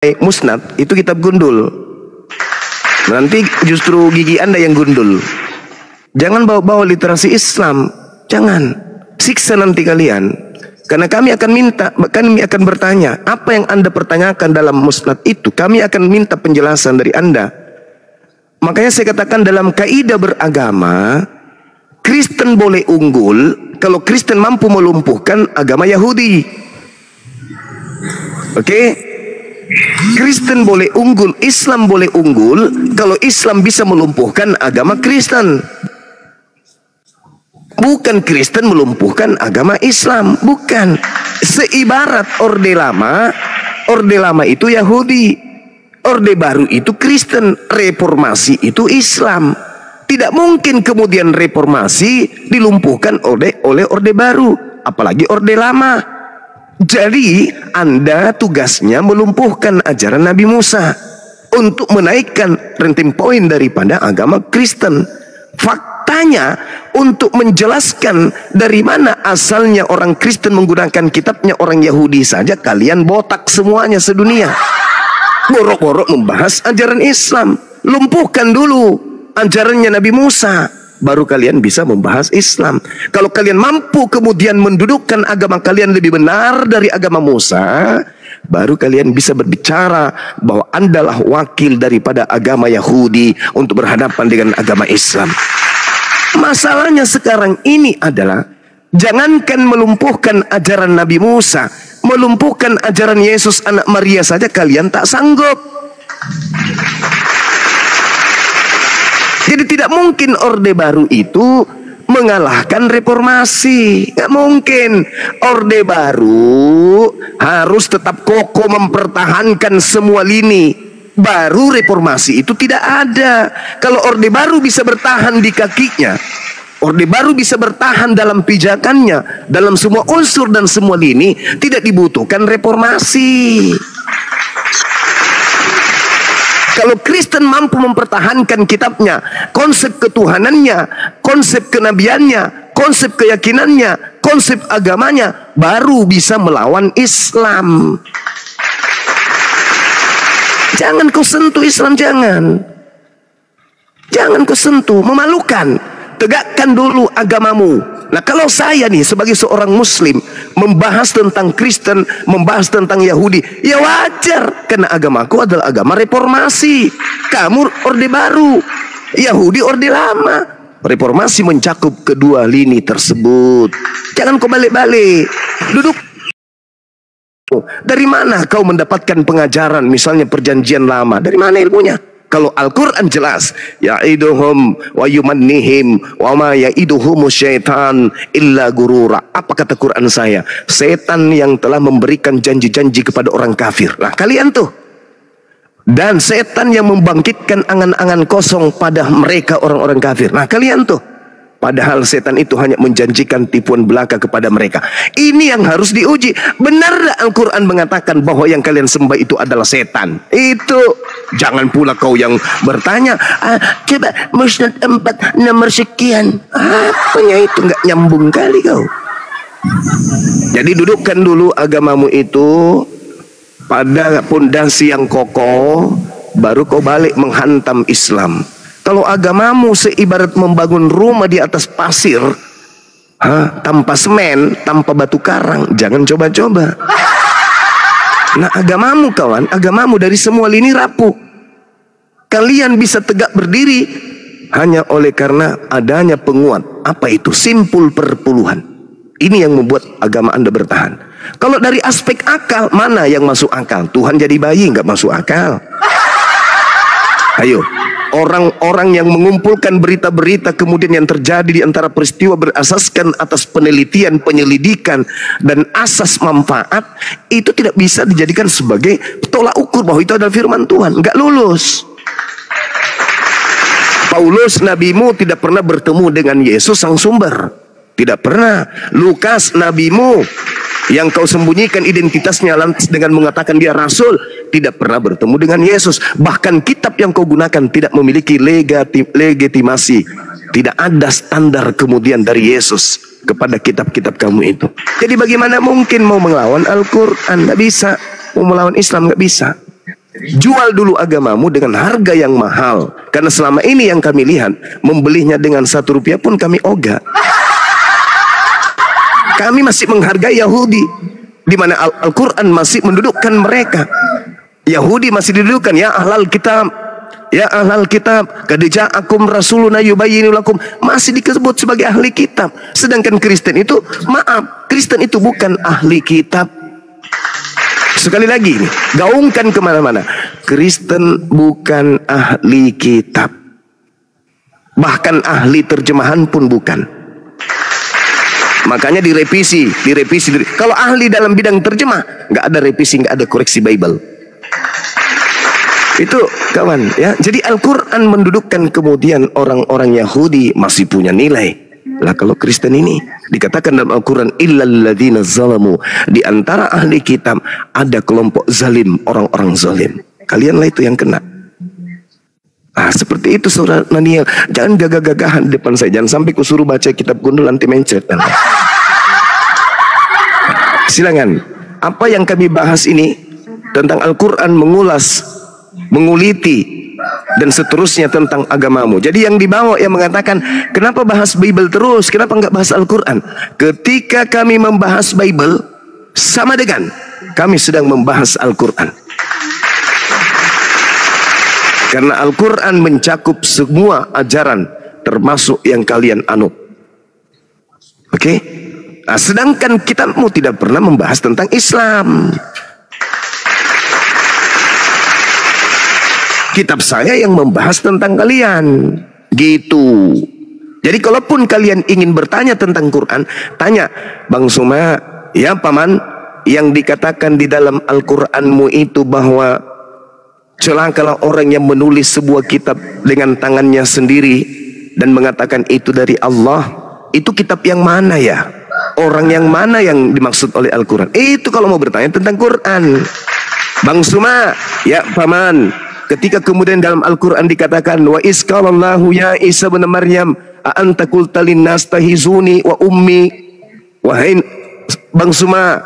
musnad itu kitab gundul. Nanti justru gigi Anda yang gundul. Jangan bawa-bawa literasi Islam. Jangan. Siksa nanti kalian. Karena kami akan minta, kami akan bertanya, apa yang Anda pertanyakan dalam musnad itu, kami akan minta penjelasan dari Anda. Makanya saya katakan dalam kaidah beragama, Kristen boleh unggul kalau Kristen mampu melumpuhkan agama Yahudi. Oke? Kristen boleh unggul, Islam boleh unggul kalau Islam bisa melumpuhkan agama Kristen. Bukan Kristen melumpuhkan agama Islam, bukan. Seibarat Orde Lama itu Yahudi, Orde Baru itu Kristen, Reformasi itu Islam. Tidak mungkin kemudian Reformasi dilumpuhkan oleh Orde Baru, apalagi Orde Lama. Jadi Anda tugasnya melumpuhkan ajaran Nabi Musa untuk menaikkan ranking poin daripada agama Kristen. Faktanya untuk menjelaskan dari mana asalnya orang Kristen menggunakan kitabnya orang Yahudi saja kalian botak semuanya sedunia. Borok-borok membahas ajaran Islam. Lumpuhkan dulu ajarannya Nabi Musa, baru kalian bisa membahas Islam. Kalau kalian mampu kemudian mendudukkan agama kalian lebih benar dari agama Musa, baru kalian bisa berbicara bahwa Andalah wakil daripada agama Yahudi untuk berhadapan dengan agama Islam. Masalahnya sekarang ini adalah, jangankan melumpuhkan ajaran Nabi Musa, melumpuhkan ajaran Yesus anak Maria saja kalian tak sanggup. Jadi tidak mungkin Orde Baru itu mengalahkan Reformasi. Nggak mungkin. Orde Baru harus tetap kokoh mempertahankan semua lini. Baru Reformasi itu tidak ada. Kalau Orde Baru bisa bertahan di kakinya, Orde Baru bisa bertahan dalam pijakannya, dalam semua unsur dan semua lini, tidak dibutuhkan Reformasi. Kalau Kristen mampu mempertahankan kitabnya, konsep ketuhanannya, konsep kenabiannya, konsep keyakinannya, konsep agamanya, baru bisa melawan Islam. Jangan kau sentuh Islam, jangan. Jangan kau sentuh, memalukan. Tegakkan dulu agamamu. Nah, kalau saya nih sebagai seorang Muslim membahas tentang Kristen, membahas tentang Yahudi, ya wajar, karena agamaku adalah agama Reformasi. Kamu Orde Baru, Yahudi Orde Lama. Reformasi mencakup kedua lini tersebut. Jangan kau balik-balik. Duduk. Dari mana kau mendapatkan pengajaran misalnya perjanjian lama? Dari mana ilmunya? Kalau Al-Quran jelas, ya'iduhum wa yumannihim wa ma ya'iduhum syaitan illa gurura. Apa kata Quran saya? Setan yang telah memberikan janji-janji kepada orang kafir. Nah, kalian tuh. Dan setan yang membangkitkan angan-angan kosong pada mereka orang-orang kafir. Nah, kalian tuh. Padahal setan itu hanya menjanjikan tipuan belaka kepada mereka. Ini yang harus diuji. Benar Al-Quran mengatakan bahwa yang kalian sembah itu adalah setan? Itu. Jangan pula kau yang bertanya, coba musnad 4 nomor sekian. Apanya itu, nggak nyambung kali kau. Jadi dudukkan dulu agamamu itu pada pondasi yang kokoh, baru kau balik menghantam Islam. Kalau agamamu seibarat membangun rumah di atas pasir, tanpa semen, tanpa batu karang, jangan coba-coba. Nah, agamamu kawan, agamamu dari semua lini rapuh. Kalian bisa tegak berdiri hanya oleh karena adanya penguat. Apa itu? Simpul perpuluhan. Ini yang membuat agama Anda bertahan. Kalau dari aspek akal, mana yang masuk akal? Tuhan jadi bayi nggak masuk akal. Ayo. Orang-orang yang mengumpulkan berita-berita kemudian yang terjadi di antara peristiwa berasaskan atas penelitian, penyelidikan, dan asas manfaat, itu tidak bisa dijadikan sebagai tolak ukur bahwa itu adalah firman Tuhan. Nggak lulus. Paulus, nabimu, tidak pernah bertemu dengan Yesus sang sumber. Tidak pernah. Lukas, nabimu, yang kau sembunyikan identitasnya lantas dengan mengatakan dia rasul, tidak pernah bertemu dengan Yesus. Bahkan kitab yang kau gunakan tidak memiliki legitimasi. Tidak ada standar kemudian dari Yesus kepada kitab-kitab kamu itu. Jadi bagaimana mungkin mau melawan Al-Quran? Nggak bisa. Mau melawan Islam nggak bisa. Jual dulu agamamu dengan harga yang mahal. Karena selama ini yang kami lihat, membelinya dengan 1 rupiah pun kami ogah. Kami masih menghargai Yahudi, di mana Al-Quran masih mendudukkan mereka. Yahudi masih didudukkan, ya ahlal kitab, ya ahlal kitab, qad ja'akum rasuluna yubayyinu lakum, masih disebut sebagai ahli kitab. Sedangkan Kristen itu, maaf, Kristen itu bukan ahli kitab. Sekali lagi, gaungkan kemana-mana, Kristen bukan ahli kitab, bahkan ahli terjemahan pun bukan. Makanya direvisi. Kalau ahli dalam bidang terjemah, nggak ada revisi, nggak ada koreksi Bible. Itu kawan ya. Jadi Al-Quran mendudukkan kemudian orang-orang Yahudi masih punya nilai. Lah kalau Kristen ini dikatakan dalam Al-Quran illal ladzina zalamu, di antara ahli kitab ada kelompok zalim, orang-orang zalim. Kalianlah itu yang kena. Seperti itu saudara Daniel. Jangan gagah-gagahan di depan saya. Jangan sampai kusuruh baca kitab gundul nanti mencret. Silakan. Apa yang kami bahas ini tentang Al-Quran mengulas, menguliti dan seterusnya tentang agamamu. Jadi yang dibawa yang mengatakan, kenapa bahas Bible terus, kenapa enggak bahas Al-Quran? Ketika kami membahas Bible, sama dengan kami sedang membahas Al-Quran. Karena Al-Quran mencakup semua ajaran, termasuk yang kalian anut. Oke? Sedangkan kitabmu tidak pernah membahas tentang Islam. Kitab saya yang membahas tentang kalian, gitu. Jadi kalaupun kalian ingin bertanya tentang Quran, tanya, Bang Suma, ya paman, yang dikatakan di dalam Al-Quranmu itu bahwa celakalah orang yang menulis sebuah kitab dengan tangannya sendiri dan mengatakan itu dari Allah. Itu kitab yang mana ya? Orang yang mana yang dimaksud oleh Al-Quran? Itu kalau mau bertanya tentang Quran. Bang Suma, ya paman, ketika kemudian dalam Al-Quran dikatakan wa isqalallahu ya Isa bin Maryam a anta qulta linnas tahizuni wa ummi, wahai Bang Suma,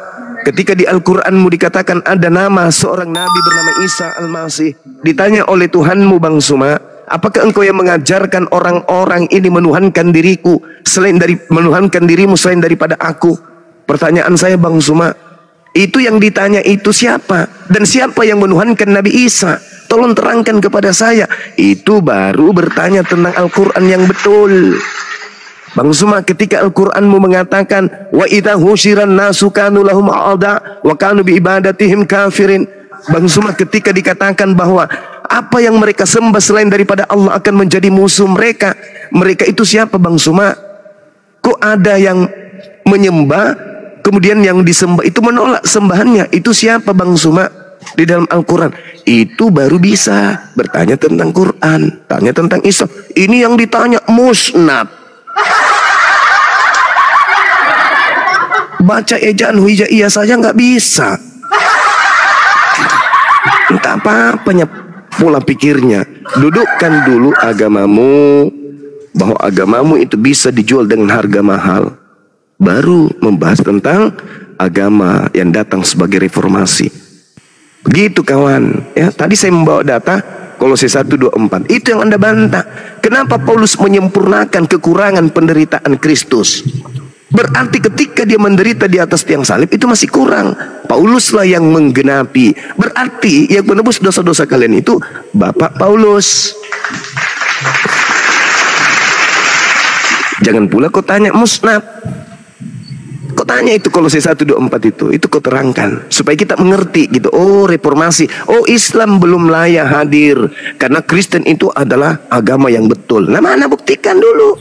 ketika di Al-Quranmu dikatakan ada nama seorang nabi bernama Isa Al-Masih, ditanya oleh Tuhanmu Bang Suma, apakah engkau yang mengajarkan orang-orang ini menuhankan diriku selain dari menuhankan dirimu selain daripada aku? Pertanyaan saya Bang Suma, itu yang ditanya itu siapa? Dan siapa yang menuhankan Nabi Isa? Tolong terangkan kepada saya. Itu baru bertanya tentang Al-Quran yang betul. Bang Suma, ketika Al-Quranmu mengatakan wa idza husyiran nasu kanu lahum a'da wa kanu bi ibadatihim kafirin. Bang Suma, ketika dikatakan bahwa apa yang mereka sembah selain daripada Allah akan menjadi musuh mereka, mereka itu siapa Bang Suma? Kok ada yang menyembah kemudian yang disembah itu menolak sembahannya? Itu siapa Bang Suma? Di dalam Al-Quran itu baru bisa bertanya tentang Quran, tanya tentang Islam. Ini yang ditanya musnad, baca ejaan hijaiyah saja nggak bisa. Entah apa-apanya pola pikirnya. Dudukkan dulu agamamu, bahwa agamamu itu bisa dijual dengan harga mahal, baru membahas tentang agama yang datang sebagai reformasi. Begitu kawan ya. Tadi saya membawa data Kolose 1:24. Itu yang Anda bantah. Kenapa Paulus menyempurnakan kekurangan penderitaan Kristus? Berarti ketika dia menderita di atas tiang salib itu masih kurang. Pauluslah yang menggenapi. Berarti yang menebus dosa-dosa kalian itu Bapak Paulus. Jangan pula kau tanya musnad. Kau tanya itu Kolose 1:24 itu kau terangkan supaya kita mengerti gitu. Oh reformasi, oh Islam belum layak hadir karena Kristen itu adalah agama yang betul. Nah mana buktikan dulu.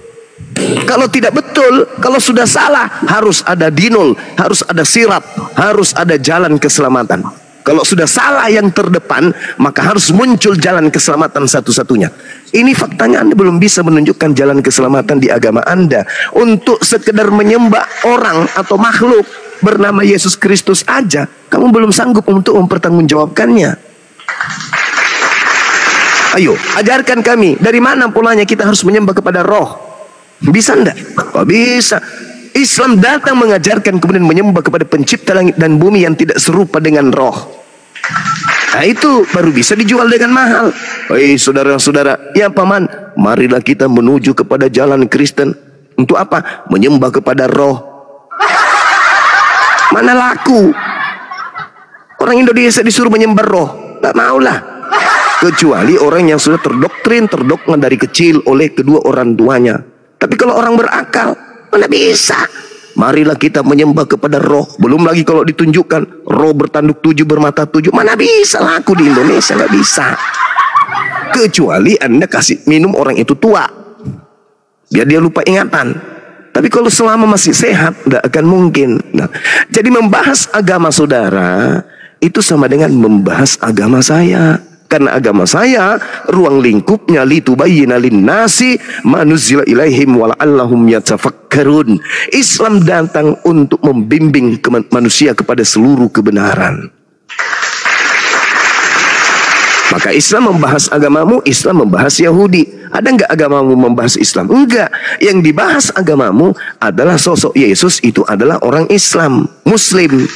Kalau tidak betul, kalau sudah salah, harus ada dinul, harus ada sirat, harus ada jalan keselamatan. Kalau sudah salah yang terdepan, maka harus muncul jalan keselamatan satu-satunya. Ini faktanya Anda belum bisa menunjukkan jalan keselamatan di agama Anda. Untuk sekedar menyembah orang atau makhluk bernama Yesus Kristus aja, kamu belum sanggup untuk mempertanggungjawabkannya. Ayo, ajarkan kami, dari mana polanya kita harus menyembah kepada roh? Bisa enggak? Oh, bisa. Islam datang mengajarkan kemudian menyembah kepada pencipta langit dan bumi yang tidak serupa dengan roh. Nah itu baru bisa dijual dengan mahal. Hei saudara-saudara, ya paman, marilah kita menuju kepada jalan Kristen. Untuk apa? Menyembah kepada roh. Mana laku? Orang Indonesia disuruh menyembah roh, tak maulah. Kecuali orang yang sudah terdogma dari kecil oleh kedua orang tuanya. Tapi kalau orang berakal, mana bisa? Marilah kita menyembah kepada roh. Belum lagi kalau ditunjukkan roh bertanduk 7, bermata 7, mana bisa laku di Indonesia, nggak bisa. Kecuali Anda kasih minum orang itu tua, biar dia lupa ingatan. Tapi kalau selama masih sehat, tidak akan mungkin. Nah, jadi membahas agama saudara itu sama dengan membahas agama saya. Karena agama saya, ruang lingkupnya litubayyina linnasi ma nuzila ilaihim wa la'allahum yatafakkarun. Islam datang untuk membimbing manusia kepada seluruh kebenaran. Maka Islam membahas agamamu, Islam membahas Yahudi. Ada enggak agamamu membahas Islam? Enggak. Yang dibahas agamamu adalah sosok Yesus, itu adalah orang Islam, Muslim.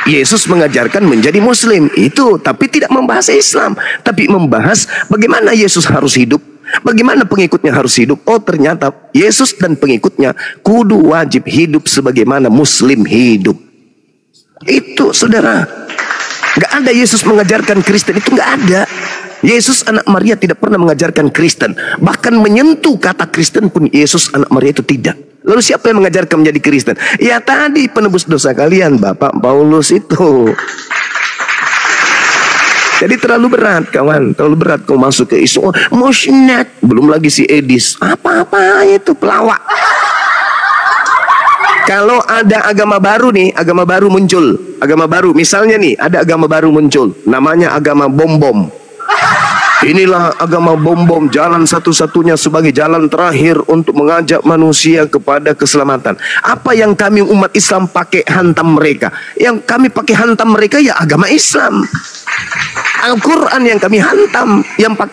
Yesus mengajarkan menjadi Muslim itu, tapi tidak membahas Islam, tapi membahas bagaimana Yesus harus hidup, bagaimana pengikutnya harus hidup. Oh ternyata Yesus dan pengikutnya kudu wajib hidup sebagaimana Muslim hidup. Itu saudara. Nggak ada Yesus mengajarkan Kristen, itu nggak ada. Yesus anak Maria tidak pernah mengajarkan Kristen, bahkan menyentuh kata Kristen pun Yesus anak Maria itu tidak. Lalu siapa yang mengajarkan menjadi Kristen? Ya tadi penebus dosa kalian, Bapak Paulus itu. Jadi terlalu berat kawan, terlalu berat kau masuk ke isu musnad. Belum lagi si Edis, apa-apa itu pelawak. Kalau ada agama baru nih, agama baru muncul, agama baru, misalnya nih ada agama baru muncul, namanya agama bom-bom. Inilah agama bom-bom, jalan satu-satunya sebagai jalan terakhir untuk mengajak manusia kepada keselamatan. Apa yang kami umat Islam pakai hantam mereka? Yang kami pakai hantam mereka ya agama Islam. Al-Quran yang kami hantam,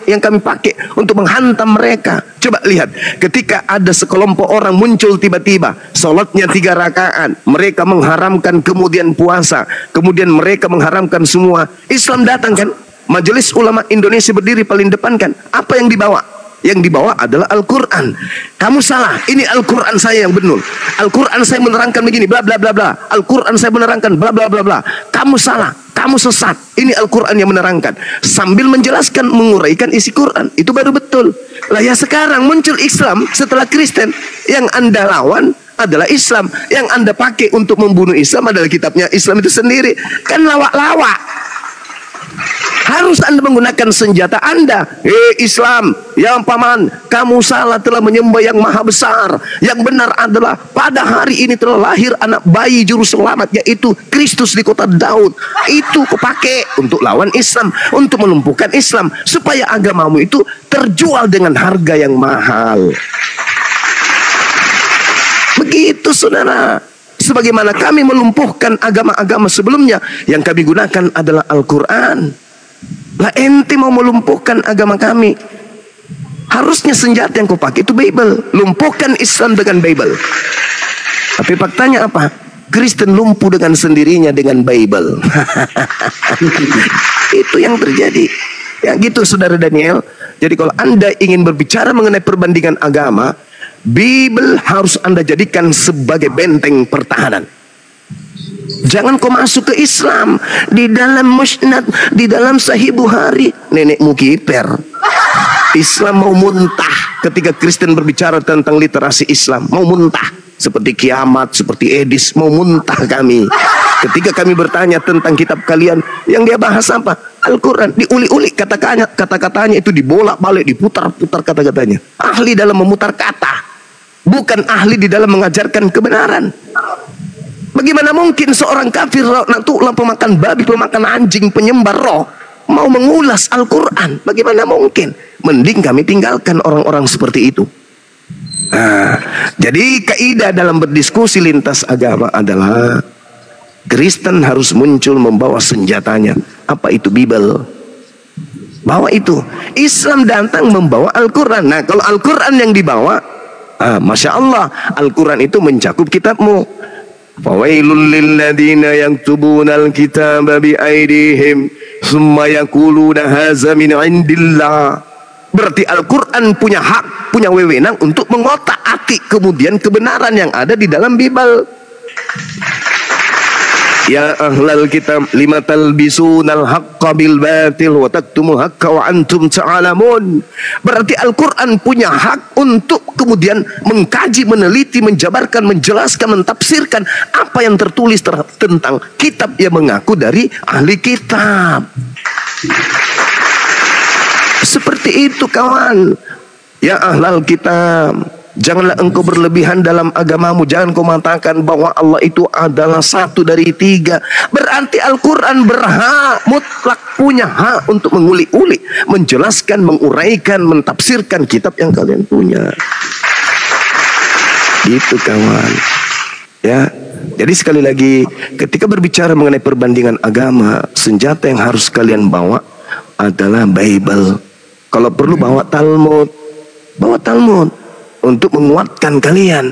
yang kami pakai untuk menghantam mereka. Coba lihat, ketika ada sekelompok orang muncul tiba-tiba, sholatnya 3 rakaat, mereka mengharamkan kemudian puasa, kemudian mereka mengharamkan semua. Islam datang kan? Majelis Ulama Indonesia berdiri paling depan kan? Apa yang dibawa? Yang dibawa adalah Al-Quran. Kamu salah, ini Al-Quran saya yang benar. Al-Quran saya menerangkan begini, bla bla bla bla. Al-Quran saya menerangkan bla bla bla bla. Kamu salah, kamu sesat. Ini Al-Quran yang menerangkan. Sambil menjelaskan, menguraikan isi Quran. Itu baru betul. Lah ya sekarang muncul Islam setelah Kristen. Yang Anda lawan adalah Islam. Yang Anda pakai untuk membunuh Islam adalah kitabnya Islam itu sendiri. Kan lawak-lawak. Harus Anda menggunakan senjata Anda. Islam, yang paman, kamu salah, telah menyembah yang maha besar. Yang benar adalah pada hari ini telah lahir anak bayi juru selamat, yaitu Kristus di kota Daud. Itu kepake untuk lawan Islam, untuk melumpuhkan Islam, supaya agamamu itu terjual dengan harga yang mahal. Begitu saudara. Sebagaimana kami melumpuhkan agama-agama sebelumnya, yang kami gunakan adalah Al-Quran. Lah ente mau melumpuhkan agama kami, harusnya senjata yang kau pakai itu Bible. Lumpuhkan Islam dengan Bible. Tapi faktanya apa? Kristen lumpuh dengan sendirinya dengan Bible. Itu yang terjadi. Ya gitu saudara Daniel. Jadi kalau Anda ingin berbicara mengenai perbandingan agama, Bible harus Anda jadikan sebagai benteng pertahanan. Jangan kau masuk ke Islam di dalam musnad, di dalam Sahih Bukhari, nenekmu kiper. Islam mau muntah ketika Kristen berbicara tentang literasi Islam, mau muntah seperti kiamat, seperti Edis, mau muntah kami. Ketika kami bertanya tentang kitab kalian, yang dia bahas apa? Al-Quran, diuli-uli kata-katanya itu dibolak-balik, diputar-putar kata-katanya. Ahli dalam memutar kata, bukan ahli di dalam mengajarkan kebenaran. Bagaimana mungkin seorang kafir, pemakan babi, pemakan anjing, penyembah roh, mau mengulas Al-Quran? Bagaimana mungkin? Mending kami tinggalkan orang-orang seperti itu. Nah, jadi kaidah dalam berdiskusi lintas agama adalah Kristen harus muncul membawa senjatanya. Apa itu Bible? Bawa itu. Islam datang membawa Al-Quran. Nah kalau Al-Quran yang dibawa, Masya Allah, Al-Quran itu mencakup kitabmu. Fawailul lilladzina yaktubuna alkitaba biaidihim summa yaquluna hadza min indillah. Berarti Al-Quran punya hak, punya wewenang untuk mengotak-atik kemudian kebenaran yang ada di dalam Bible. Ya ahlal kitab lima talbisunal haqqa bil batil wa taktumul haqqa wa antum ta'lamun. Berarti Al-Quran punya hak untuk kemudian mengkaji, meneliti, menjabarkan, menjelaskan, mentafsirkan apa yang tertulis tentang kitab yang mengaku dari ahli kitab. Seperti itu kawan. Ya ahlal kitab, janganlah engkau berlebihan dalam agamamu. Jangan kau mengatakan bahwa Allah itu adalah satu dari tiga. Berarti Al-Quran berhak, mutlak punya hak untuk mengulik-ulik, menjelaskan, menguraikan, mentafsirkan kitab yang kalian punya. Gitu kawan. Ya, jadi sekali lagi, ketika berbicara mengenai perbandingan agama, senjata yang harus kalian bawa adalah Bible. Kalau perlu bawa Talmud untuk menguatkan kalian.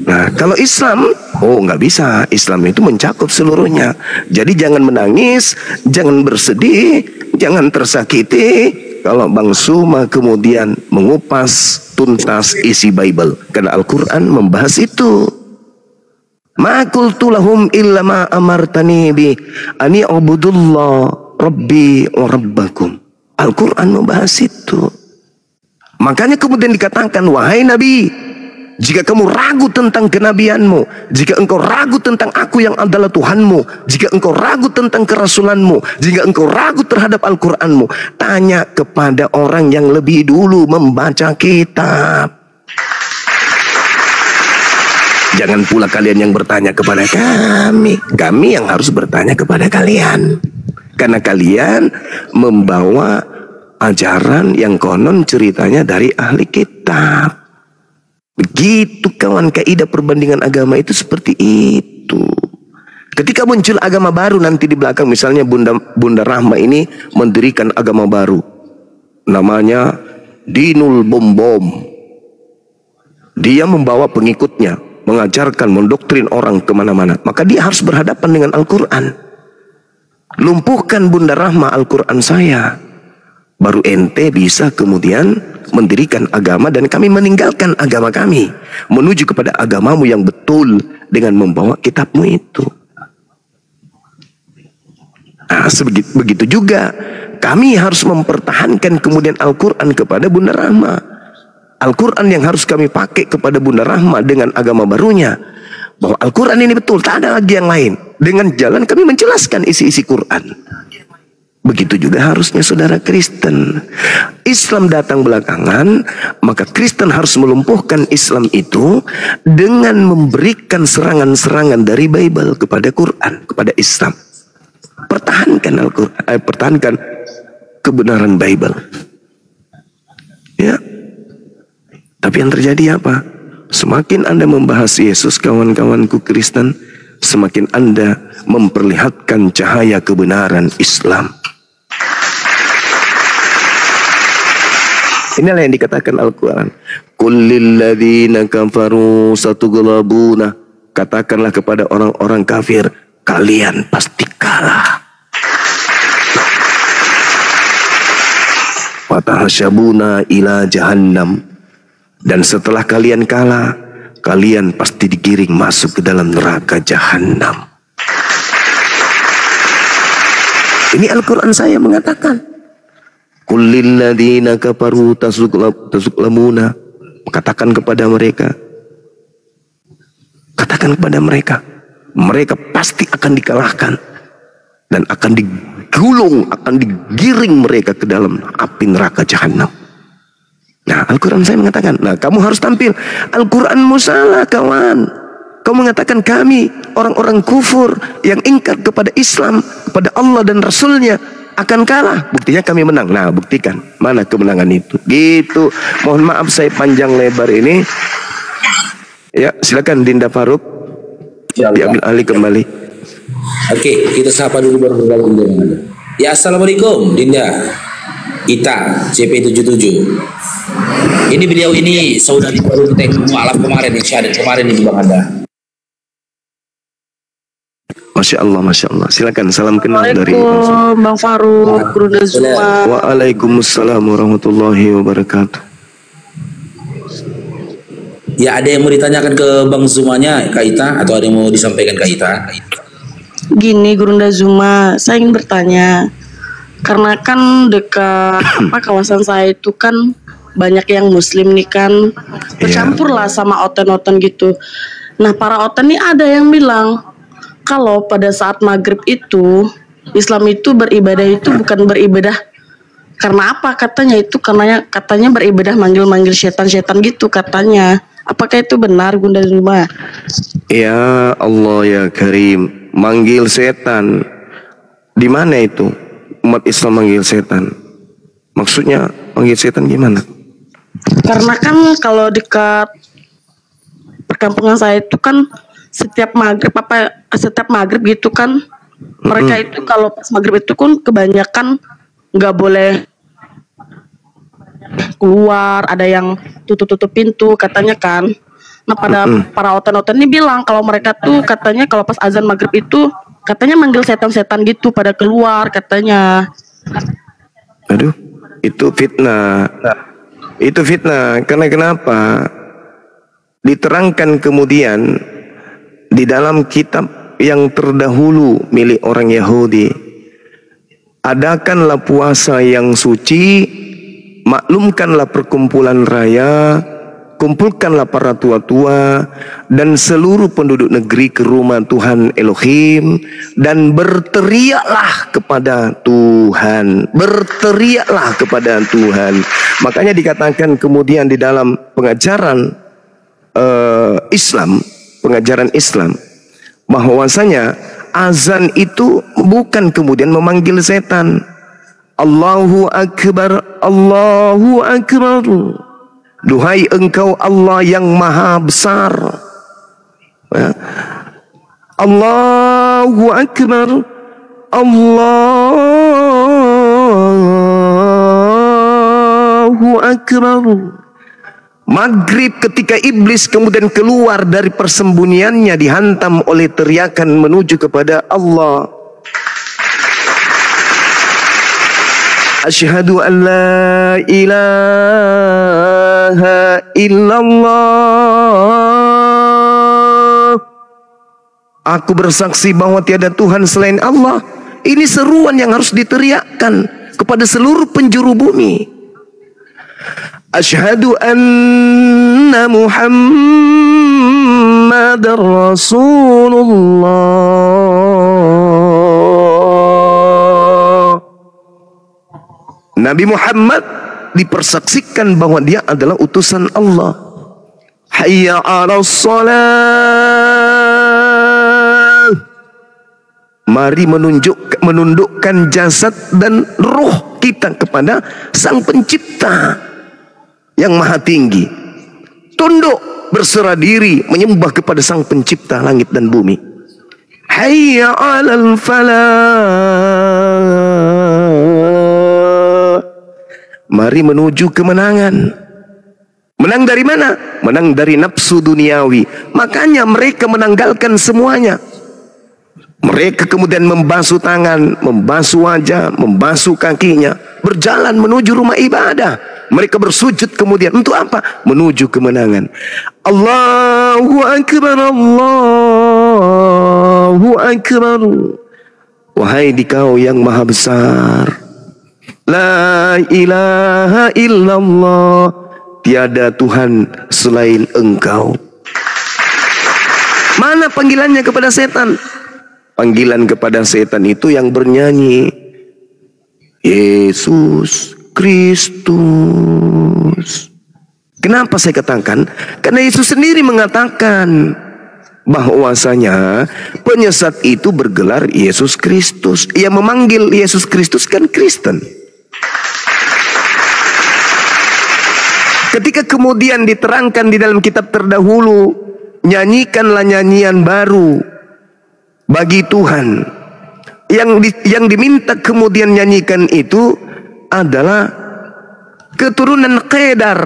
Nah, kalau Islam, nggak bisa. Islam itu mencakup seluruhnya. Jadi jangan menangis, jangan bersedih, jangan tersakiti kalau Bang Suma kemudian mengupas tuntas isi Bible. Karena Al-Quran membahas itu. Ma qultu lahum illa ma amartani bi ani ubudullah rabbi wa rabbakum. Al-Quran membahas itu. Makanya kemudian dikatakan, wahai Nabi, jika kamu ragu tentang kenabianmu, jika engkau ragu tentang aku yang adalah Tuhanmu, jika engkau ragu tentang kerasulanmu, jika engkau ragu terhadap Al-Quranmu, tanya kepada orang yang lebih dulu membaca kitab. Jangan pula kalian yang bertanya kepada kami. Kami yang harus bertanya kepada kalian. Karena kalian membawa ajaran yang konon ceritanya dari ahli kitab. Begitu kawan, kaidah perbandingan agama itu seperti itu. Ketika muncul agama baru nanti di belakang, misalnya Bunda Rahma ini mendirikan agama baru. Namanya Dinul Bom. Dia membawa pengikutnya, mengajarkan, mendoktrin orang kemana-mana. Maka dia harus berhadapan dengan Al-Quran. Lumpuhkan Bunda Rahma Al-Quran saya, baru ente bisa kemudian mendirikan agama dan kami meninggalkan agama kami menuju kepada agamamu yang betul dengan membawa kitabmu itu. Nah, begitu juga kami harus mempertahankan kemudian Al-Quran kepada Bunda Rahma. Al-Quran yang harus kami pakai kepada Bunda Rahma dengan agama barunya, bahwa Al-Quran ini betul, tak ada lagi yang lain. Dengan jalan kami menjelaskan isi-isi Quran. Begitu juga harusnya saudara Kristen. Islam datang belakangan, maka Kristen harus melumpuhkan Islam itu dengan memberikan serangan-serangan dari Bible kepada Quran, kepada Islam. Pertahankan Al-Quran, pertahankan kebenaran Bible. Ya. Tapi yang terjadi apa? Semakin Anda membahas Yesus, kawan-kawanku Kristen, semakin Anda memperlihatkan cahaya kebenaran Islam. Inilah yang dikatakan Al-Quran. Kullil ladzina kafaru satughlabuna. Katakanlah kepada orang-orang kafir, kalian pasti kalah. Fatahsyabuna ila jahannam. Dan setelah kalian kalah, kalian pasti digiring masuk ke dalam neraka jahanam. Ini Al-Quran saya mengatakan, kullil ladzina kafaru tasuklamuna. Katakan kepada mereka, mereka pasti akan dikalahkan dan akan digulung, akan digiring mereka ke dalam api neraka jahanam. Nah, Al-Quran saya mengatakan, nah kamu harus tampil. Al-Quranmu salah kawan. Kamu mengatakan kami orang-orang kufur yang ingkar kepada Islam, kepada Allah dan Rasulnya akan kalah. Buktinya kami menang. Nah, buktikan mana kemenangan itu. Gitu. Mohon maaf saya panjang lebar ini. Ya, silakan Dinda Faruk. Diambil alih kembali. Oke, kita sapa dulu baru bergabung dengan Anda. Ya, assalamualaikum Dinda Ita CP77. Ini beliau ini saudari baru kita yang alam kemarin yang syahadat kemarin ini Bang Anda. Masya Allah, Masya Allah. Silakan salam kenal dari Assalamualaikum Bang Faruk, Guru Zuma. Waalaikumsalam warahmatullahi wabarakatuh. Ya, ada yang mau ditanyakan ke Bang Zumanya, Kak Ita, atau ada yang mau disampaikan Kak Ita? Gini Guru Zuma, saya ingin bertanya. Karena kan dekat kawasan saya itu kan banyak yang muslim nih kan, bercampur lah sama oten-oten gitu. Nah para oten nih ada yang bilang kalau pada saat maghrib itu Islam itu beribadah itu bukan beribadah karena apa katanya, itu katanya beribadah manggil-manggil setan-setan gitu katanya. Apakah itu benar Gunda Zuma? Ya Allah ya Karim, manggil setan. Di mana itu? Umat Islam manggil setan. Maksudnya manggil setan gimana? Karena kan kalau dekat perkampungan saya itu kan setiap maghrib gitu kan, mereka itu kalau pas maghrib itu kan kebanyakan nggak boleh keluar, ada yang tutup pintu katanya kan. Nah para oten-oten ini bilang kalau mereka tuh katanya kalau pas azan maghrib itu katanya manggil setan-setan gitu pada keluar katanya. Aduh, itu fitnah. Itu fitnah. Karena kenapa? Diterangkan kemudian di dalam kitab yang terdahulu milik orang Yahudi. Adakanlah puasa yang suci, maklumkanlah perkumpulan raya, kumpulkanlah para tua-tua dan seluruh penduduk negeri ke rumah Tuhan Elohim dan berteriaklah kepada Tuhan. Berteriaklah kepada Tuhan. Makanya dikatakan kemudian di dalam pengajaran Islam, pengajaran Islam, bahwasanya azan itu bukan kemudian memanggil setan. Allahu Akbar, Allahu Akbar. Duhai engkau Allah yang maha besar. Allahu Akbar, Allahu Akbar. Maghrib ketika iblis kemudian keluar dari persembunyiannya dihantam oleh teriakan menuju kepada Allah. Asyhadu an la ilaha illallah. Aku bersaksi bahwa tiada Tuhan selain Allah. Ini seruan yang harus diteriakkan kepada seluruh penjuru bumi. Asyhadu anna Muhammadar Rasulullah. Nabi Muhammad dipersaksikan bahwa dia adalah utusan Allah. Hayya 'alas shalah. Mari menundukkan jasad dan roh kita kepada Sang Pencipta yang Maha Tinggi. Tunduk, berserah diri, menyembah kepada Sang Pencipta langit dan bumi. Hayya 'alal falah. Mari menuju kemenangan. Menang dari mana? Menang dari nafsu duniawi. Makanya mereka menanggalkan semuanya. Mereka kemudian membasuh tangan, membasuh wajah, membasuh kakinya, berjalan menuju rumah ibadah. Mereka bersujud kemudian untuk apa? Menuju kemenangan. Allahu Akbar, Allahu Akbar. Wahai dikau yang maha besar, la ilaha illallah. Tiada Tuhan selain engkau. Mana panggilannya kepada setan? Panggilan kepada setan itu yang bernyanyi Yesus Kristus. Kenapa saya katakan? Karena Yesus sendiri mengatakan bahwasanya penyesat itu bergelar Yesus Kristus. Ia memanggil Yesus Kristus kan Kristen. Ketika kemudian diterangkan di dalam kitab terdahulu, nyanyikanlah nyanyian baru bagi Tuhan. Yang diminta kemudian nyanyikan itu adalah keturunan Kedar.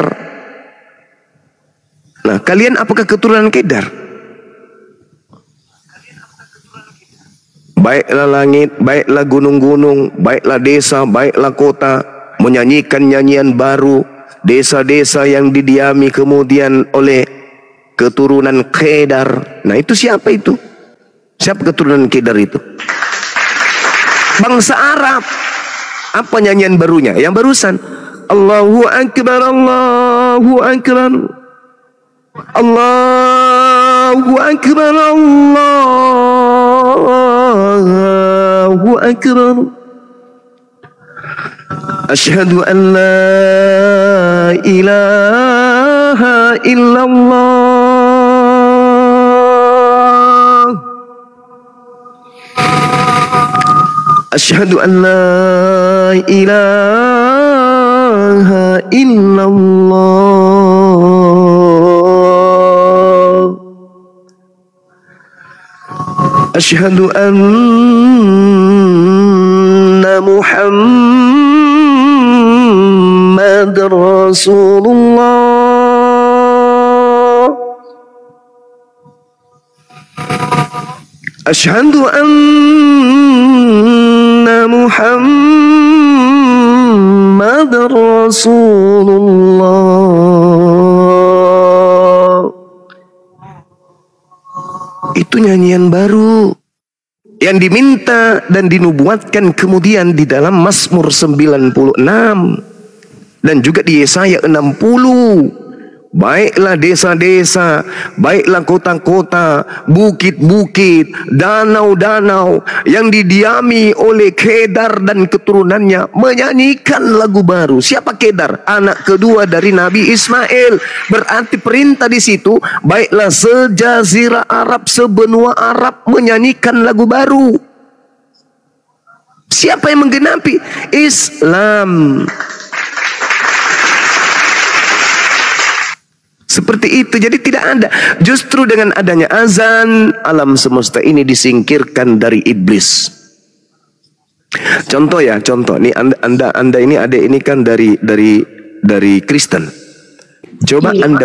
Nah, kalian apakah keturunan Kedar? baiklah langit, baiklah gunung-gunung, baiklah desa, baiklah kota, menyanyikan nyanyian baru. Desa-desa yang didiami kemudian oleh keturunan Kedar. Nah itu siapa itu? Siapa keturunan Kedar itu? Bangsa Arab. Apa nyanyian barunya? Yang barusan. Allahu Akbar, Allahu Akbar, Allahu Akbar, Allahu Akbar. Asyhadu an la ilaha illallah. Asyhadu an la ilaha illallah. Asyhadu anna Muhammadar Rasulullah. Asyhadu anna Muhammadar Rasulullah. Itu nyanyian baru yang diminta dan dinubuatkan kemudian di dalam Mazmur 96 dan juga di Yesaya 60. Baiklah desa-desa, baiklah kota-kota, bukit-bukit, danau-danau yang didiami oleh Kedar dan keturunannya menyanyikan lagu baru. Siapa Kedar? Anak kedua dari Nabi Ismail. Berarti perintah di situ, baiklah sejazirah Arab, sebenua Arab menyanyikan lagu baru. Siapa yang menggenapi? Islam. Seperti itu. Jadi tidak ada. Justru dengan adanya azan, alam semesta ini disingkirkan dari iblis. Contoh ya, contoh. Nih anda ini adik ini kan dari Kristen. Coba Iya. anda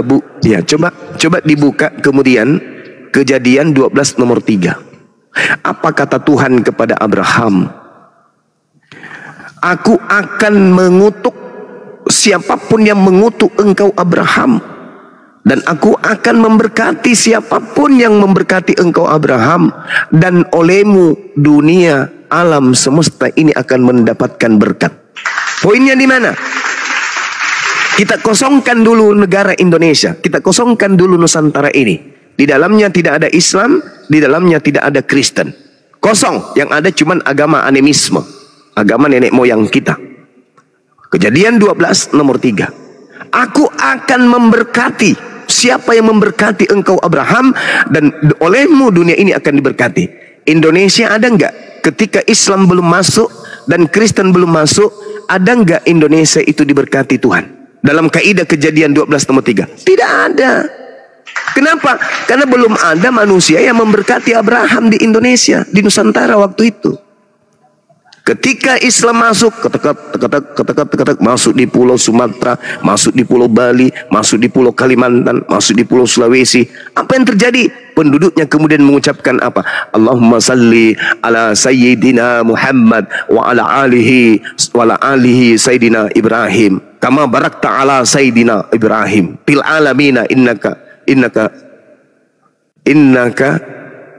coba dibuka kemudian Kejadian 12 nomor 3. Apa kata Tuhan kepada Abraham? Aku akan mengutuk siapapun yang mengutuk engkau Abraham. Dan aku akan memberkati siapapun yang memberkati engkau Abraham. Dan olehmu dunia alam semesta ini akan mendapatkan berkat. Poinnya di mana? Kita kosongkan dulu negara Indonesia. Kita kosongkan dulu Nusantara ini. Di dalamnya tidak ada Islam. Di dalamnya tidak ada Kristen. Kosong. Yang ada cuman agama animisme. Agama nenek moyang kita. Kejadian 12 nomor 3. Aku akan memberkati. Siapa yang memberkati engkau Abraham, dan olehmu dunia ini akan diberkati. Indonesia ada enggak? Ketika Islam belum masuk dan Kristen belum masuk, ada enggak Indonesia itu diberkati Tuhan? Dalam kaidah Kejadian 12 nomor 3. Tidak ada. Kenapa? Karena belum ada manusia yang memberkati Abraham di Indonesia, di Nusantara waktu itu. Ketika Islam masuk, masuk di Pulau Sumatera, masuk di Pulau Bali, masuk di Pulau Kalimantan, masuk di Pulau Sulawesi. Apa yang terjadi? Penduduknya kemudian mengucapkan apa? Allahumma salli ala Sayyidina Muhammad wa ala alihi Sayyidina Ibrahim. Kama barakta ala Sayyidina Ibrahim. Fil alamina innaka.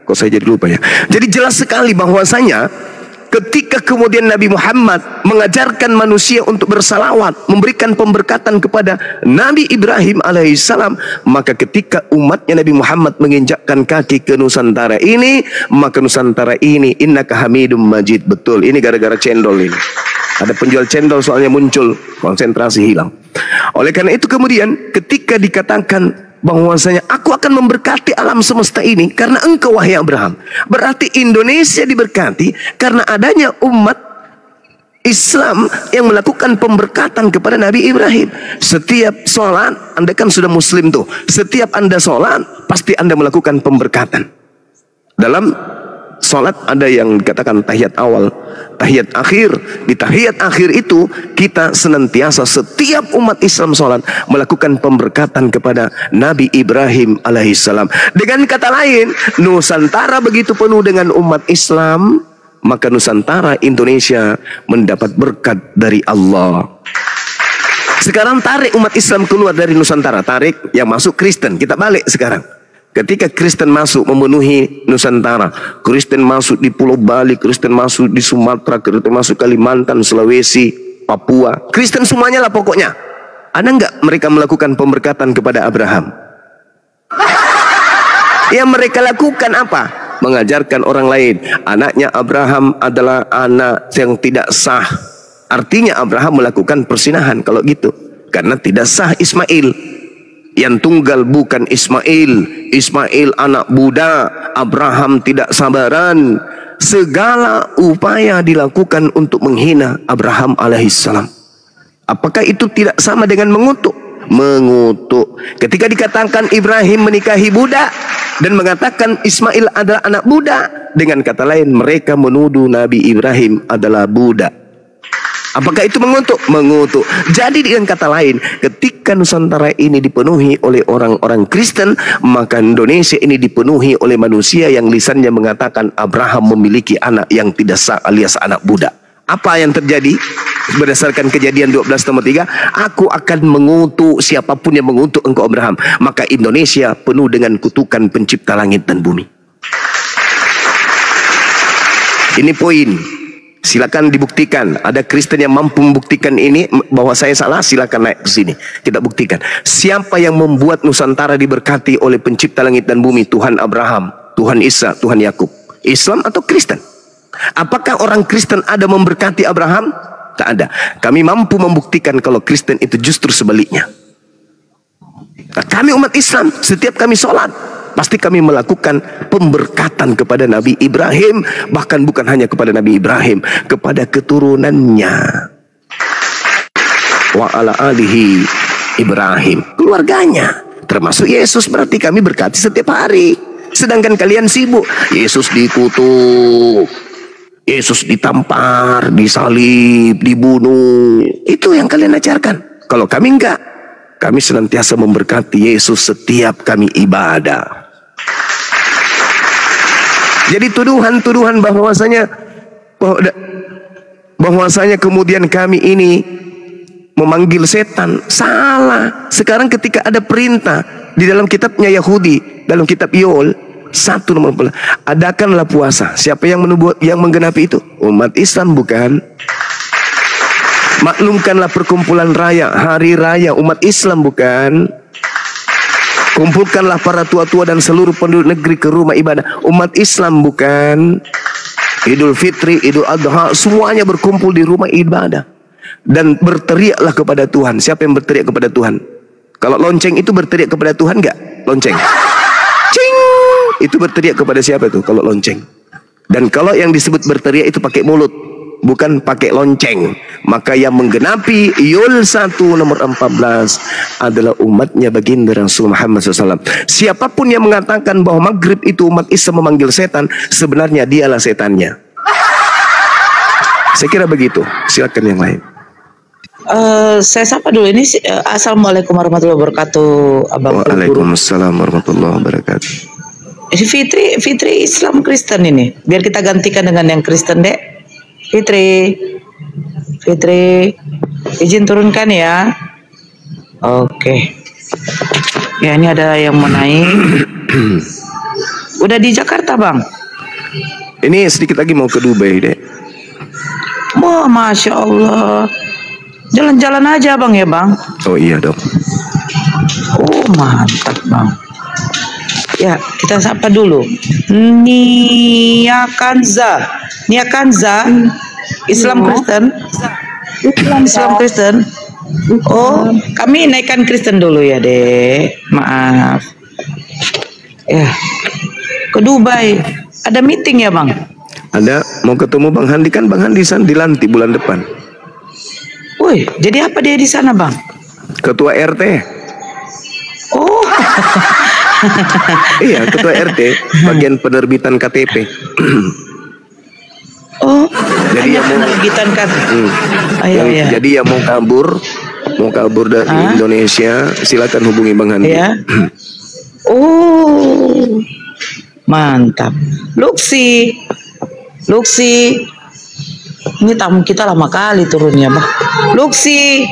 Kok saya jadi lupa ya? Jadi jelas sekali bahwasanya ketika kemudian Nabi Muhammad mengajarkan manusia untuk bersalawat, memberikan pemberkatan kepada Nabi Ibrahim alaihissalam, maka ketika umatnya Nabi Muhammad menginjakkan kaki ke Nusantara ini, maka Nusantara ini innaka hamidum majid. Betul, ini gara-gara cendol ini. Ada penjual cendol soalnya muncul, konsentrasi hilang. Oleh karena itu kemudian ketika dikatakan bahwasanya aku akan memberkati alam semesta ini karena engkau wahai Abraham, berarti Indonesia diberkati karena adanya umat Islam yang melakukan pemberkatan kepada Nabi Ibrahim. Setiap sholat, anda kan sudah muslim tuh, setiap anda sholat pasti anda melakukan pemberkatan dalam Salat ada yang dikatakan tahiyat awal, tahiyat akhir. Di tahiyat akhir itu kita senantiasa setiap umat Islam salat melakukan pemberkatan kepada Nabi Ibrahim alaihissalam. Dengan kata lain, Nusantara begitu penuh dengan umat Islam, maka Nusantara Indonesia mendapat berkat dari Allah. Sekarang tarik umat Islam keluar dari Nusantara, tarik yang masuk Kristen. Kita balik sekarang. Ketika Kristen masuk memenuhi Nusantara, Kristen masuk di Pulau Bali, Kristen masuk di Sumatera, Kristen masuk Kalimantan, Sulawesi, Papua, Kristen semuanya lah pokoknya. Ada nggak mereka melakukan pemberkatan kepada Abraham? Yang mereka lakukan apa? Mengajarkan orang lain, anaknya Abraham adalah anak yang tidak sah. Artinya Abraham melakukan persinahan kalau gitu, karena tidak sah Ismail. Yang tunggal bukan Ismail, Ismail anak budak, Abraham tidak sabaran. Segala upaya dilakukan untuk menghina Abraham alaihissalam. Apakah itu tidak sama dengan mengutuk? Mengutuk. Ketika dikatakan Ibrahim menikahi budak dan mengatakan Ismail adalah anak budak, dengan kata lain mereka menuduh Nabi Ibrahim adalah budak. Apakah itu mengutuk? Mengutuk. Jadi dengan kata lain, ketika Nusantara ini dipenuhi oleh orang-orang Kristen, maka Indonesia ini dipenuhi oleh manusia yang lisannya mengatakan Abraham memiliki anak yang tidak sah alias anak budak. Apa yang terjadi? Berdasarkan Kejadian 12:3, aku akan mengutuk siapapun yang mengutuk engkau Abraham. Maka Indonesia penuh dengan kutukan pencipta langit dan bumi. Ini poin. Silakan dibuktikan. Ada Kristen yang mampu membuktikan ini bahwa saya salah, silakan naik ke sini. Kita buktikan. Siapa yang membuat Nusantara diberkati oleh pencipta langit dan bumi? Tuhan Abraham, Tuhan Isa, Tuhan Yakub. Islam atau Kristen? Apakah orang Kristen ada memberkati Abraham? Tak ada. Kami mampu membuktikan kalau Kristen itu justru sebaliknya. Nah, kami umat Islam, setiap kami sholat, pasti kami melakukan pemberkatan kepada Nabi Ibrahim. Bahkan bukan hanya kepada Nabi Ibrahim, kepada keturunannya. Wa ala alihi Ibrahim, keluarganya. Termasuk Yesus, berarti kami berkati setiap hari. Sedangkan kalian sibuk. Yesus dikutuk, Yesus ditampar, disalib, dibunuh. Itu yang kalian ajarkan. Kalau kami enggak. Kami senantiasa memberkati Yesus setiap kami ibadah. Jadi tuduhan-tuduhan bahwasanya kemudian kami ini memanggil setan, salah. Sekarang ketika ada perintah di dalam kitabnya Yahudi, dalam kitab Yoel 1 nomor 11, adakanlah puasa. Siapa yang menggenapi itu? Umat Islam bukan? Maklumkanlah perkumpulan raya, hari raya umat Islam bukan? Kumpulkanlah para tua-tua dan seluruh penduduk negeri ke rumah ibadah, umat Islam bukan? Idul Fitri, Idul Adha, semuanya berkumpul di rumah ibadah. Dan berteriaklah kepada Tuhan. Siapa yang berteriak kepada Tuhan? Kalau lonceng itu berteriak kepada Tuhan enggak? Lonceng. Cing! Itu berteriak kepada siapa itu kalau lonceng? Dan kalau yang disebut berteriak itu pakai mulut, bukan pakai lonceng, maka yang menggenapi Yoel 1 nomor 14 adalah umatnya baginda Rasul Muhammad SAW. Siapapun yang mengatakan bahwa maghrib itu umat Islam memanggil setan, sebenarnya dialah setannya. Saya kira begitu. Silakan yang lain. Saya sapa dulu ini. Assalamualaikum warahmatullahi wabarakatuh, Abang. Waalaikumsalam warahmatullahi wabarakatuh. Fitri Islam Kristen ini. Biar kita gantikan dengan yang Kristen, Dek. Fitri, izin turunkan ya. Oke. Ya, ini ada yang mau naik. Udah di Jakarta, Bang? Ini sedikit lagi mau ke Dubai, Dek. Wah, Masya Allah. Jalan-jalan aja, Bang, ya, Bang? Oh iya, dong. Oh, mantap, Bang. Ya, kita sapa dulu. Nia Kanza, Islam Kristen. Islam Kristen. Oh, kami naikkan Kristen dulu ya, Dek. Maaf. Ya. Ke Dubai. Ada meeting ya, Bang? Ada, mau ketemu Bang Handi, kan Bang Handi dilantik bulan depan. Woi, jadi apa dia di sana, Bang? Ketua RT. Oh. Iya, ketua RT bagian penerbitan KTP. Oh, Jadi hanya yang mau penerbitan kan. Ayo, ya. Jadi yang mau kabur dari Indonesia, silakan hubungi Bang Handi. Ya. Oh, mantap. Luksi. Ini tamu kita lama kali turunnya, Bah. Luksi.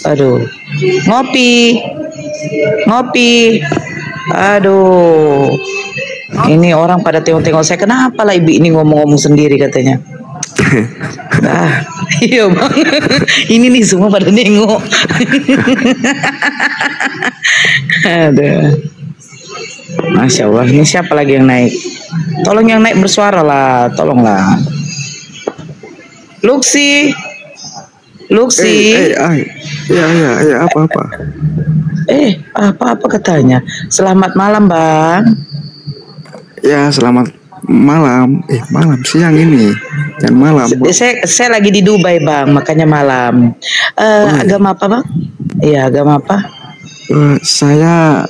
Aduh. Ngopi. Aduh. Ini orang pada tengok-tengok saya. Kenapa lah ibu ini ngomong-ngomong sendiri katanya. Iya Bang. Ini nih semua pada nengok. Aduh. Masya Allah. Ini siapa lagi yang naik? Tolong yang naik bersuara lah. Tolonglah. Luksi. Ya, apa-apa. Apa katanya? Selamat malam Bang. Ya, selamat malam. Malam siang ini. Dan malam. Saya lagi di Dubai Bang, makanya malam. Agama apa Bang? Iya, agama apa? Saya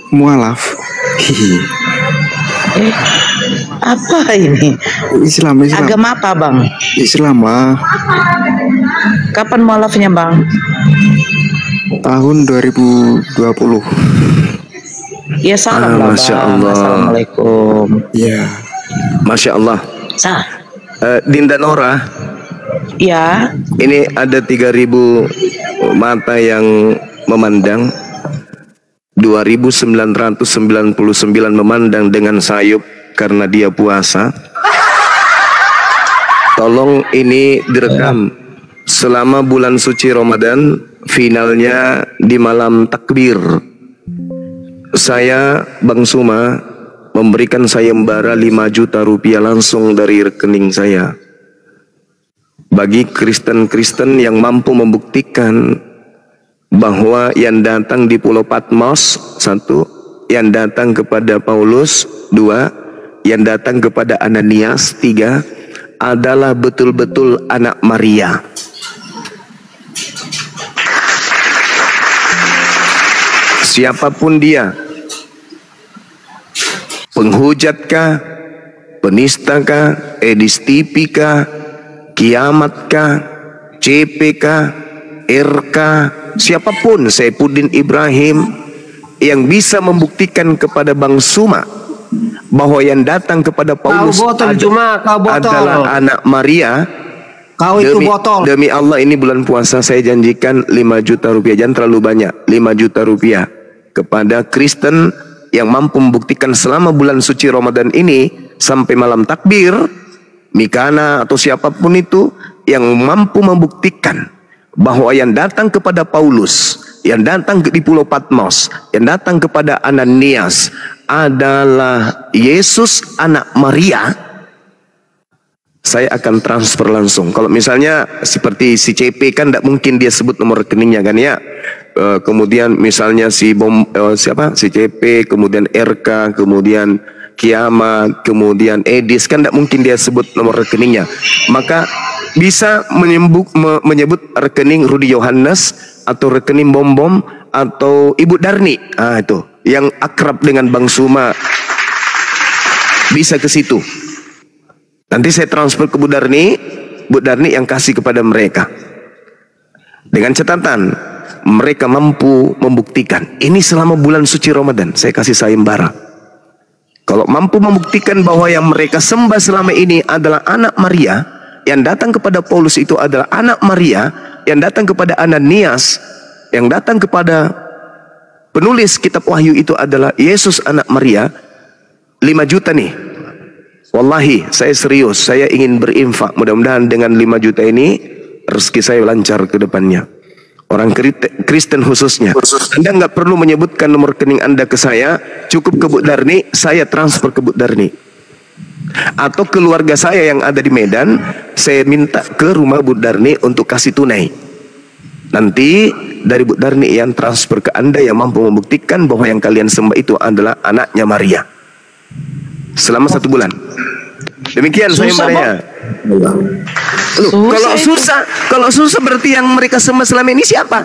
mualaf. Apa ini? Islam. Agama apa Bang? Islam lah. Kapan mualafnya Bang? Tahun 2020. Ya salam lah Masya Bang. Allah. Assalamualaikum. Ya. Masya Allah. Dinda Nora, Ya. ini ada 3.000 mata yang memandang, 2.999 memandang dengan sayup karena dia puasa. Tolong ini direkam selama bulan suci Ramadan, finalnya di malam takbir. Saya Bang Suma memberikan sayembara 5 juta rupiah langsung dari rekening saya bagi Kristen-Kristen yang mampu membuktikan bahwa yang datang di Pulau Patmos, 1, yang datang kepada Paulus, 2, yang datang kepada Ananias, 3, adalah betul-betul anak Maria. Siapapun dia, penghujatkah, penistakah, edistipikah, kiamatkah, CPkah, RK, siapapun, Saifuddin Ibrahim, yang bisa membuktikan kepada Bang Suma bahwa yang datang kepada Paulus adalah anak Maria. Demi Allah, ini bulan puasa saya janjikan 5 juta rupiah, jangan terlalu banyak, 5 juta rupiah kepada Kristen yang mampu membuktikan selama bulan suci Ramadan ini sampai malam takbir, Mikana atau siapapun itu yang mampu membuktikan bahwa yang datang kepada Paulus, yang datang di Pulau Patmos, yang datang kepada Ananias adalah Yesus anak Maria, saya akan transfer langsung. Kalau misalnya seperti si CP kan tidak mungkin dia sebut nomor rekeningnya kan ya. Kemudian misalnya si CP, kemudian RK, kemudian Kiamat, kemudian Edis, kan tidak mungkin dia sebut nomor rekeningnya. Maka bisa menyebut rekening Rudi Yohanes atau rekening Bom atau Ibu Darni. Itu yang akrab dengan Bang Suma, bisa ke situ. Nanti saya transfer ke Bu Darni yang kasih kepada mereka. Dengan catatan, mereka mampu membuktikan. Ini selama bulan suci Ramadan, saya kasih sayembara. Kalau mampu membuktikan bahwa yang mereka sembah selama ini adalah anak Maria, yang datang kepada Paulus itu adalah anak Maria, yang datang kepada Ananias, yang datang kepada penulis kitab Wahyu itu adalah Yesus anak Maria, 5 juta nih. Wallahi, saya serius, saya ingin berinfak. Mudah-mudahan dengan 5 juta ini rezeki saya lancar ke depannya. Orang Kristen khususnya. Anda nggak perlu menyebutkan nomor rekening Anda ke saya, cukup ke Bu Darni, saya transfer ke Bu Darni. Atau keluarga saya yang ada di Medan, saya minta ke rumah Bu Darni untuk kasih tunai. Nanti dari Bu Darni yang transfer ke Anda yang mampu membuktikan bahwa yang kalian sembah itu adalah anaknya Maria. Selama 1 bulan. Demikian sayembaranya. Kalau susah berarti yang mereka sembah selama ini siapa?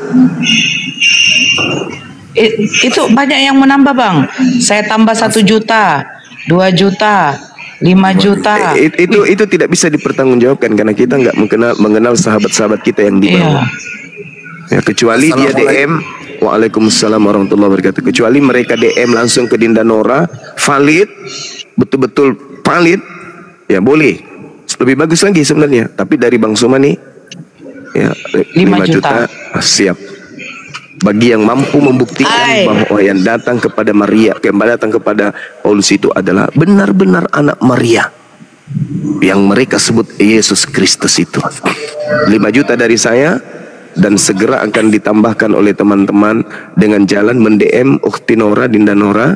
Itu banyak yang menambah bang. Saya tambah 1 juta, 2 juta, 5 juta. Itu tidak bisa dipertanggungjawabkan karena kita nggak mengenal sahabat-sahabat kita yang di bawah. Ya, kecuali dia DM. Waalaikumsalam warahmatullahi wabarakatuh. Kecuali mereka DM langsung ke Dinda Nora, valid, betul-betul valid, ya boleh. Lebih bagus lagi sebenarnya. Tapi dari Bang Suma nih, ya 5 juta siap. Bagi yang mampu membuktikan bahwa yang datang kepada Maria, yang datang kepada Paulus itu adalah benar-benar anak Maria yang mereka sebut Yesus Kristus itu. 5 juta dari saya, dan segera akan ditambahkan oleh teman-teman dengan jalan mend-DM Ukhti Nora, Dinda Nora,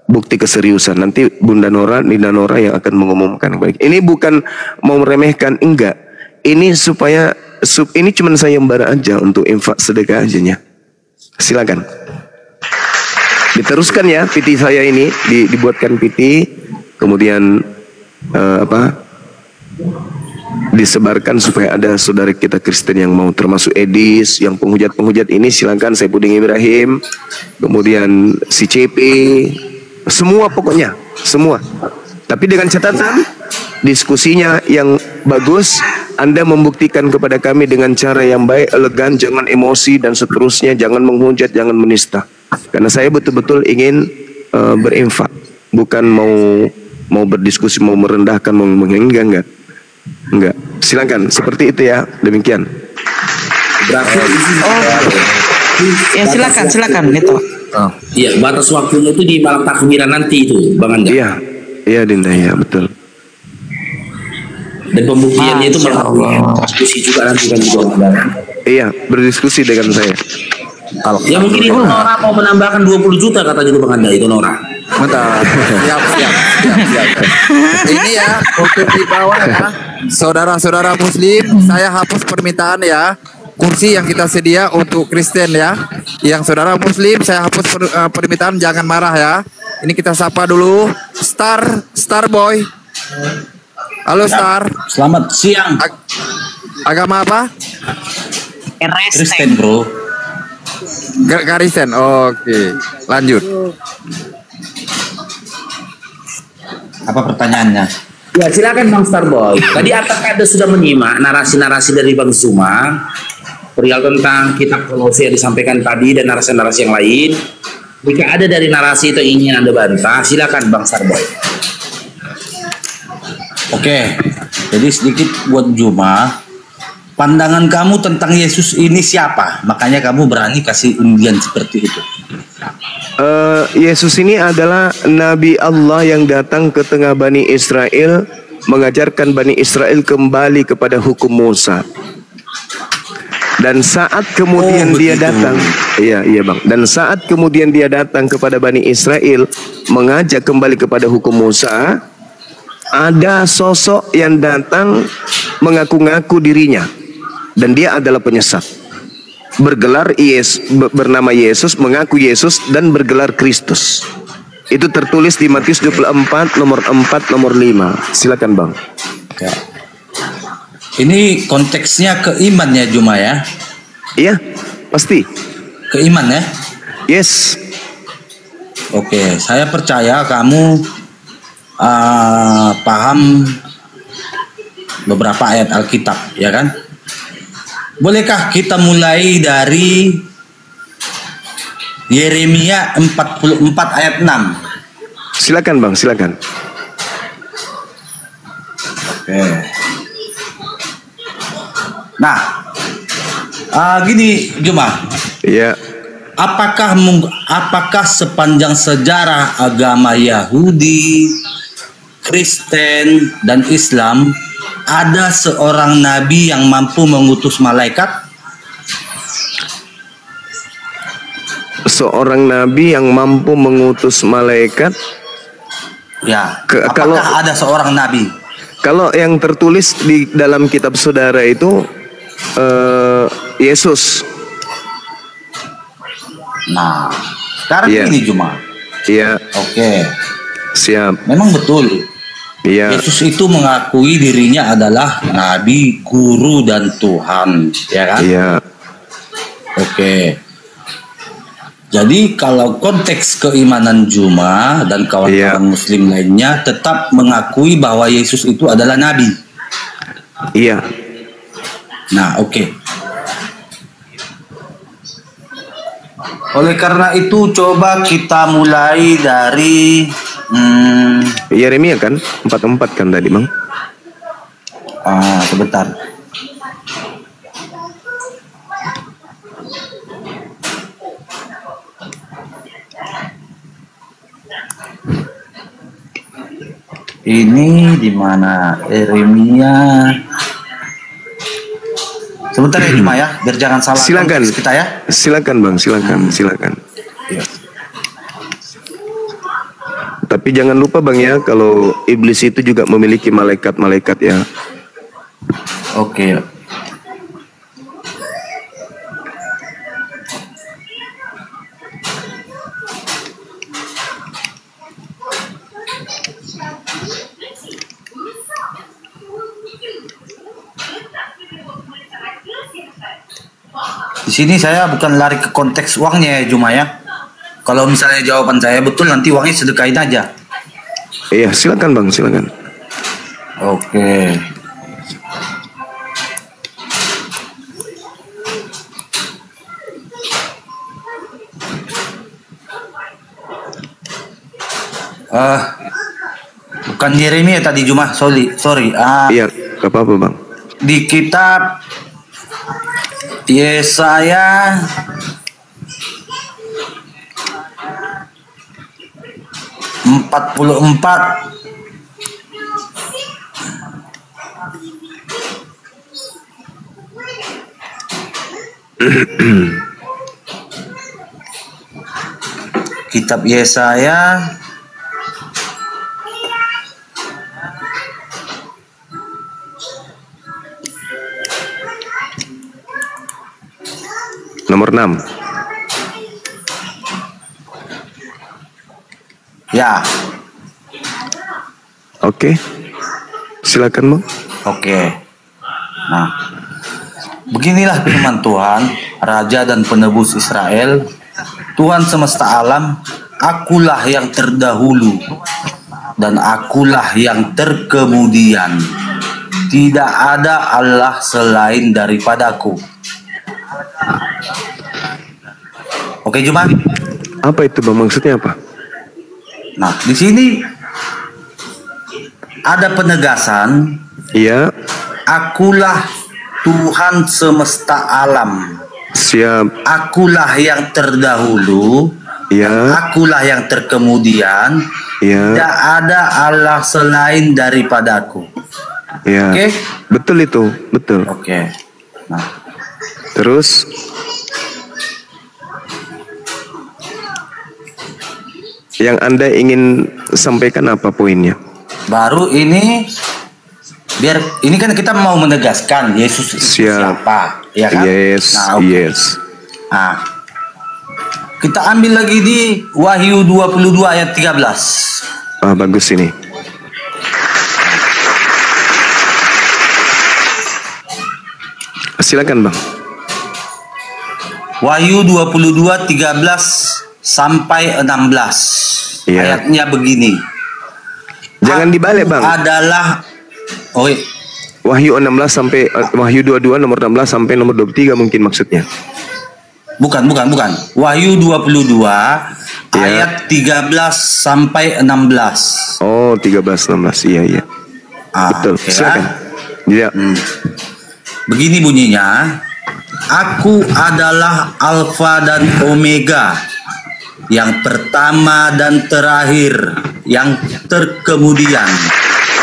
bukti keseriusan. Nanti Bunda Nora, Dinda Nora yang akan mengumumkan. Baik. Ini bukan mau meremehkan, enggak. Ini supaya ini cuma sayembara aja untuk infak sedekah ajanya. Silakan. Diteruskan ya PT saya ini, dibuatkan PT, kemudian disebarkan supaya ada saudara kita Kristen yang mau, termasuk Edis, yang penghujat ini silakan, saya Puding Ibrahim, kemudian si CP, semua pokoknya, semua. Tapi dengan catatan diskusinya yang bagus, Anda membuktikan kepada kami dengan cara yang baik, elegan, jangan emosi dan seterusnya, jangan menghujat, jangan menista. Karena saya betul-betul ingin berinfak, bukan mau berdiskusi, mau merendahkan, mau menghina, enggak. Silakan, seperti itu ya. Demikian. Berarti ya silakan itu. Iya, batas waktunya itu di malam takbiran nanti itu, Bang Anda. Iya Dinda, ya betul. Dan pembuktiannya itu melalui diskusi juga nanti kan juga. Iya, berdiskusi dengan saya. Ya mungkin itu Nora mau menambahkan 20 juta katanya itu Bang Anda, itu Nora. Bentar. Siap. Ini ya untuk di bawah ya. Saudara-saudara muslim, saya hapus permintaan ya. Kursi yang kita sedia untuk Kristen ya. Yang saudara muslim saya hapus permintaan, jangan marah ya. Ini kita sapa dulu Star Boy. Halo Star. Selamat siang. Agama apa? Kristen, Bro. Kristen. Oke. Lanjut. Apa pertanyaannya? Ya silakan Bang Starboy. Tadi apakah Anda sudah menyimak narasi-narasi dari Bang Suma perihal tentang kitab Kolose yang disampaikan tadi dan narasi-narasi yang lain? Jika ada dari narasi itu ingin Anda bantah, silakan Bang Starboy. Oke, jadi sedikit buat Juma. Pandangan kamu tentang Yesus ini siapa? Makanya kamu berani kasih undian seperti itu. Yesus ini adalah Nabi Allah yang datang ke tengah Bani Israel, mengajarkan Bani Israel kembali kepada hukum Musa. Dan saat kemudian dia datang, iya Bang. Dan saat kemudian dia datang kepada Bani Israel, mengajak kembali kepada hukum Musa, ada sosok yang datang mengaku-ngaku dirinya, dan dia adalah penyesat. Bergelar bernama Yesus, mengaku Yesus, dan bergelar Kristus. Itu tertulis di Matius 24 nomor 4 nomor 5. Silakan Bang. Ya. Ini konteksnya keiman ya Juma ya? Iya, pasti. Keiman ya? Yes. Oke, saya percaya kamu paham beberapa ayat Alkitab, ya kan? Bolehkah kita mulai dari Yeremia 44 ayat 6? Silakan Bang, silakan. Oke. Nah, gini Juma. Iya. Apakah sepanjang sejarah agama Yahudi, Kristen, dan Islam ada seorang nabi yang mampu mengutus malaikat? Seorang nabi yang mampu mengutus malaikat? Ya. Apakah ada seorang nabi? Kalau yang tertulis di dalam kitab saudara itu Yesus. Nah, sekarang ini Juma. Iya. Oke. Siap. Memang betul. Iya. Yesus itu mengakui dirinya adalah nabi, guru, dan Tuhan, ya kan? Iya. Oke. Jadi kalau konteks keimanan Juma dan kawan-kawan Muslim lainnya tetap mengakui bahwa Yesus itu adalah Nabi. Iya. Nah, oke. Oleh karena itu coba kita mulai dari Yeremia kan 44 kan tadi Bang. Sebentar. Ini di mana Yeremia? Sebentar ya Juma ya, biar jangan salah Silakan kita ya. Silakan Bang, silakan. Ya. Tapi jangan lupa Bang ya, kalau iblis itu juga memiliki malaikat-malaikat ya. Oke. Di sini saya bukan lari ke konteks uangnya ya Juma ya. Kalau misalnya jawaban saya betul, nanti uangnya sedekahin aja. Iya, silakan Bang, silakan. Oke. Bukan Yeremia tadi Juma, sorry. Iya, gak apa-apa Bang. Di kitab Yesaya 44 Kitab Yesaya nomor 6. ya. Oke. Silakan Bang. Oke. Nah, beginilah firman Tuhan, Raja dan Penebus Israel, Tuhan semesta alam, akulah yang terdahulu dan akulah yang terkemudian. Tidak ada Allah selain daripadaku. Oke Juma. Apa itu Bang, maksudnya apa? Nah, di sini ada penegasan. Iya. Akulah Tuhan semesta alam. Siap. Akulah yang terdahulu. Iya. Akulah yang terkemudian. Iya. Tidak ada Allah selain daripadaku. Iya. Oke? Betul itu, betul. Oke. Nah, terus yang Anda ingin sampaikan apa poinnya? baru ini biar ini kan kita mau menegaskan Yesus itu siapa, ya kan? Yes, nah, okay. Yes. Nah, kita ambil lagi di Wahyu 22 ayat 13. Bagus ini. Silakan Bang. Wahyu 22 13 sampai 16. Ayatnya begini. Jangan dibalik Bang. Adalah Wahyu 16 sampai Wahyu 22 nomor 16 sampai nomor 23 mungkin maksudnya. Bukan. Wahyu 22 ayat 13 sampai 16. Oh, 13 16. Iya. Betul. Okay, silakan. Iya. Begini bunyinya. Aku adalah Alfa dan Omega, yang pertama dan terakhir, yang terkemudian,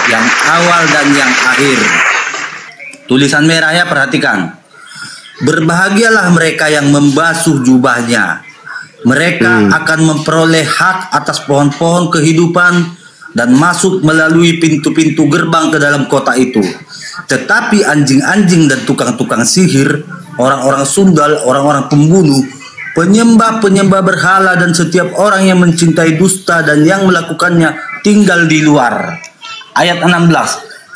yang awal dan yang akhir. Tulisan merah ya, perhatikan. Berbahagialah mereka yang membasuh jubahnya. Mereka akan memperoleh hak atas pohon-pohon kehidupan dan masuk melalui pintu-pintu gerbang ke dalam kota itu. Tetapi anjing-anjing dan tukang-tukang sihir, orang-orang sundal, orang-orang pembunuh, penyembah-penyembah berhala dan setiap orang yang mencintai dusta dan yang melakukannya tinggal di luar. Ayat 16.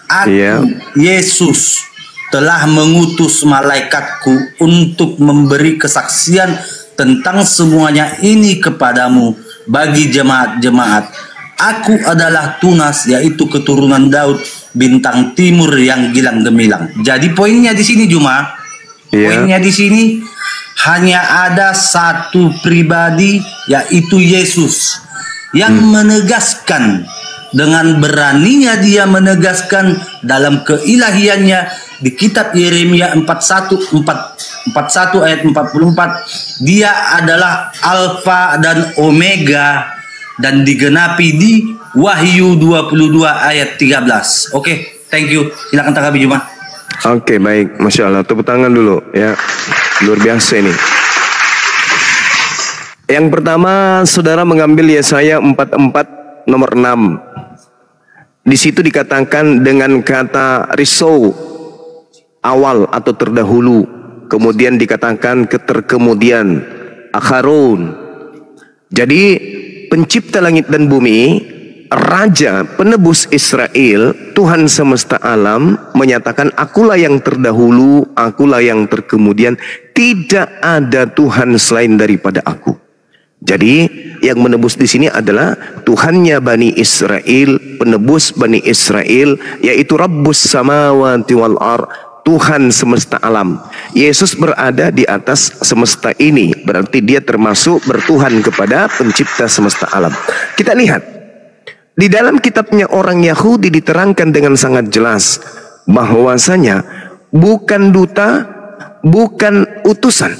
Aku, Yesus, telah mengutus malaikatku untuk memberi kesaksian tentang semuanya ini kepadamu bagi jemaat-jemaat. Aku adalah Tunas, yaitu keturunan Daud, bintang timur yang gilang gemilang. Jadi poinnya di sini Juma, poinnya di sini hanya ada satu pribadi, yaitu Yesus, yang menegaskan dengan beraninya dia menegaskan dalam keilahiannya di kitab Yeremia 41 ayat 44, dia adalah Alfa dan Omega, dan digenapi di Wahyu 22 ayat 13. Oke, thank you. Silakan Tanggapi Juma. Oke, baik. Masya Allah. Tepuk tangan dulu ya. Luar biasa ini. Yang pertama, saudara mengambil Yesaya 44 nomor 6. Di situ dikatakan dengan kata risau, awal atau terdahulu. Kemudian dikatakan keterkemudian, akharun. Jadi pencipta langit dan bumi, Raja penebus Israel, Tuhan semesta alam menyatakan, akulah yang terdahulu, akulah yang terkemudian, tidak ada Tuhan selain daripada aku. Jadi yang menebus di sini adalah Tuhannya Bani Israel, penebus Bani Israel, yaitu Rabbus samawati wal ar, Tuhan semesta alam. Yesus berada di atas semesta ini, berarti dia termasuk bertuhan kepada pencipta semesta alam. Kita lihat di dalam kitabnya orang Yahudi diterangkan dengan sangat jelas bahwasanya bukan duta, bukan utusan.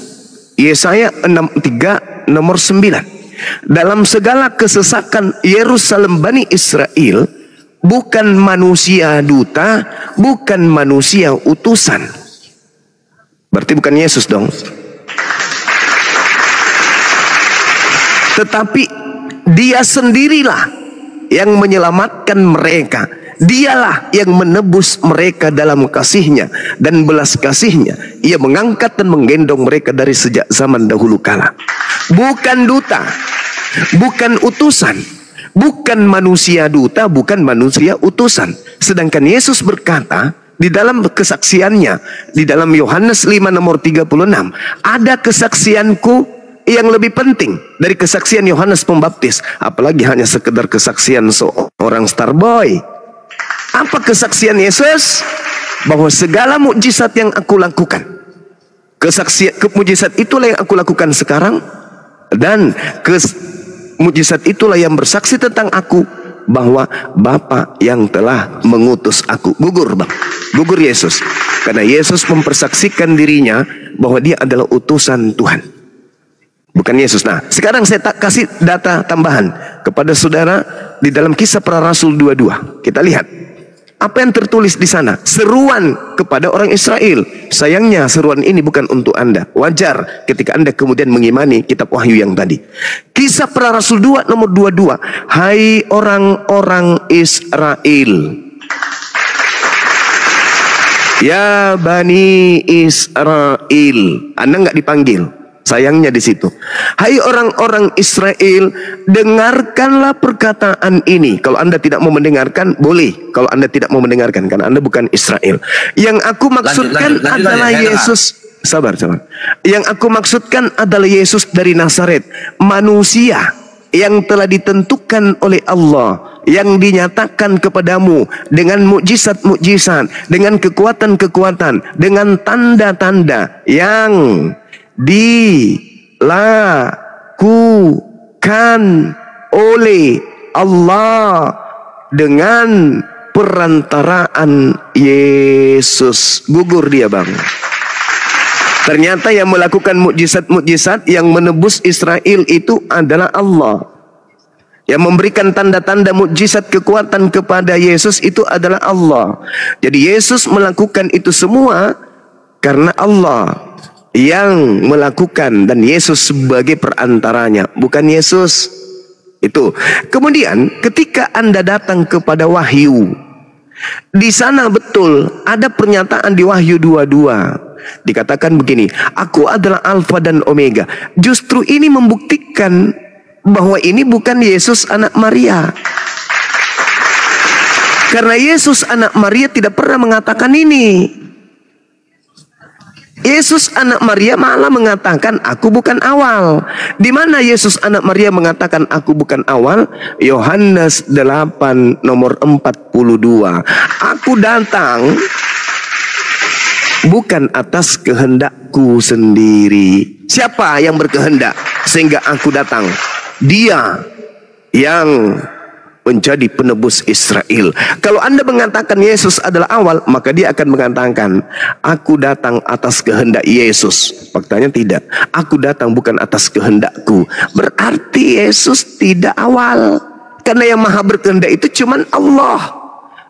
Yesaya 63 nomor 9. Dalam segala kesesakan Yerusalem Bani Israel, bukan manusia duta, bukan manusia utusan. Berarti bukan Yesus dong. Tetapi dia sendirilah yang menyelamatkan mereka. Dialah yang menebus mereka dalam kasihnya dan belas kasihnya. Ia mengangkat dan menggendong mereka dari sejak zaman dahulu kala. Bukan duta, bukan utusan, bukan manusia duta, bukan manusia utusan. Sedangkan Yesus berkata di dalam kesaksiannya, di dalam Yohanes 5 nomor 36, ada kesaksianku yang lebih penting dari kesaksian Yohanes Pembaptis. Apalagi hanya sekedar kesaksian seorang starboy. Apa kesaksian Yesus? Bahwa segala mukjizat yang aku lakukan, kesaksian mukjizat itulah yang aku lakukan sekarang, dan mukjizat itulah yang bersaksi tentang aku, bahwa Bapa yang telah mengutus aku. Gugur bang, gugur Yesus, karena Yesus mempersaksikan dirinya bahwa dia adalah utusan Tuhan, bukan Yesus. Nah, sekarang saya tak kasih data tambahan kepada saudara di dalam Kisah Para Rasul 22. Kita lihat apa yang tertulis di sana. Seruan kepada orang Israel. Sayangnya seruan ini bukan untuk Anda. Wajar ketika Anda kemudian mengimani kitab Wahyu yang tadi. Kisah Para Rasul 2 nomor 22. Hai orang-orang Israel, ya Bani Israel. Anda nggak dipanggil. Sayangnya di situ. Hai orang-orang Israel, dengarkanlah perkataan ini. Kalau Anda tidak mau mendengarkan, boleh. Kalau Anda tidak mau mendengarkan, karena Anda bukan Israel. Yang aku maksudkan adalah Yesus. Sabar. Yang aku maksudkan adalah Yesus dari Nazaret, manusia yang telah ditentukan oleh Allah, yang dinyatakan kepadamu dengan mukjizat-mukjizat, dengan kekuatan-kekuatan, dengan tanda-tanda yang dilakukan oleh Allah dengan perantaraan Yesus. Gugur dia bang. Ternyata yang melakukan mukjizat-mukjizat, yang menebus Israel itu adalah Allah. Yang memberikan tanda-tanda mukjizat kekuatan kepada Yesus itu adalah Allah. Jadi Yesus melakukan itu semua karena Allah yang melakukan, dan Yesus sebagai perantaranya, bukan Yesus. Itu. Kemudian ketika Anda datang kepada Wahyu, di sana betul ada pernyataan di Wahyu 22. Dikatakan begini, aku adalah Alfa dan Omega. Justru ini membuktikan bahwa ini bukan Yesus anak Maria. Karena Yesus anak Maria tidak pernah mengatakan ini. Yesus anak Maria malah mengatakan aku bukan awal. Di mana Yesus anak Maria mengatakan aku bukan awal? Yohanes 8 nomor 42. Aku datang bukan atas kehendakku sendiri. Siapa yang berkehendak sehingga aku datang? Dia yang menjadi penebus Israel. Kalau Anda mengatakan Yesus adalah awal, maka dia akan mengatakan aku datang atas kehendak Yesus. Faktanya tidak. Aku datang bukan atas kehendakku. Berarti Yesus tidak awal. Karena yang maha berkehendak itu cuman Allah.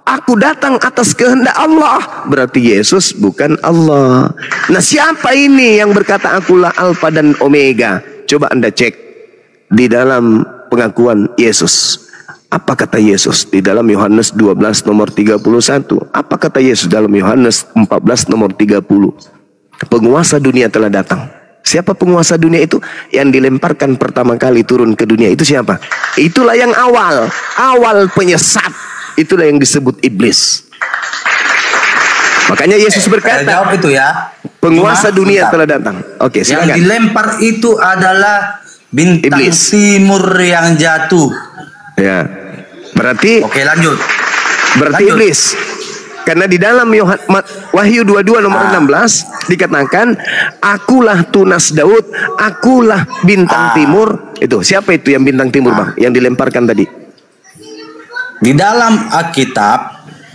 Aku datang atas kehendak Allah. Berarti Yesus bukan Allah. Nah, siapa ini yang berkata akulah Alfa dan Omega? Coba Anda cek di dalam pengakuan Yesus. Apa kata Yesus di dalam Yohanes 12 nomor 31? Apa kata Yesus dalam Yohanes 14 nomor 30? Penguasa dunia telah datang. Siapa penguasa dunia itu? Yang dilemparkan pertama kali turun ke dunia itu siapa? Itulah yang awal. Awal penyesat. Itulah yang disebut iblis. Makanya Yesus berkata, jawab itu ya. Penguasa dunia telah datang. Oke, silakan. Yang dilempar itu adalah bintang iblis. timur yang jatuh. Ya. Berarti Oke, lanjut. Berarti Lanjut. iblis. Karena di dalam Wahyu 22 nomor 16 dikatakan akulah tunas Daud, akulah bintang timur. Itu siapa itu yang bintang timur, Bang? Yang dilemparkan tadi. Di dalam Alkitab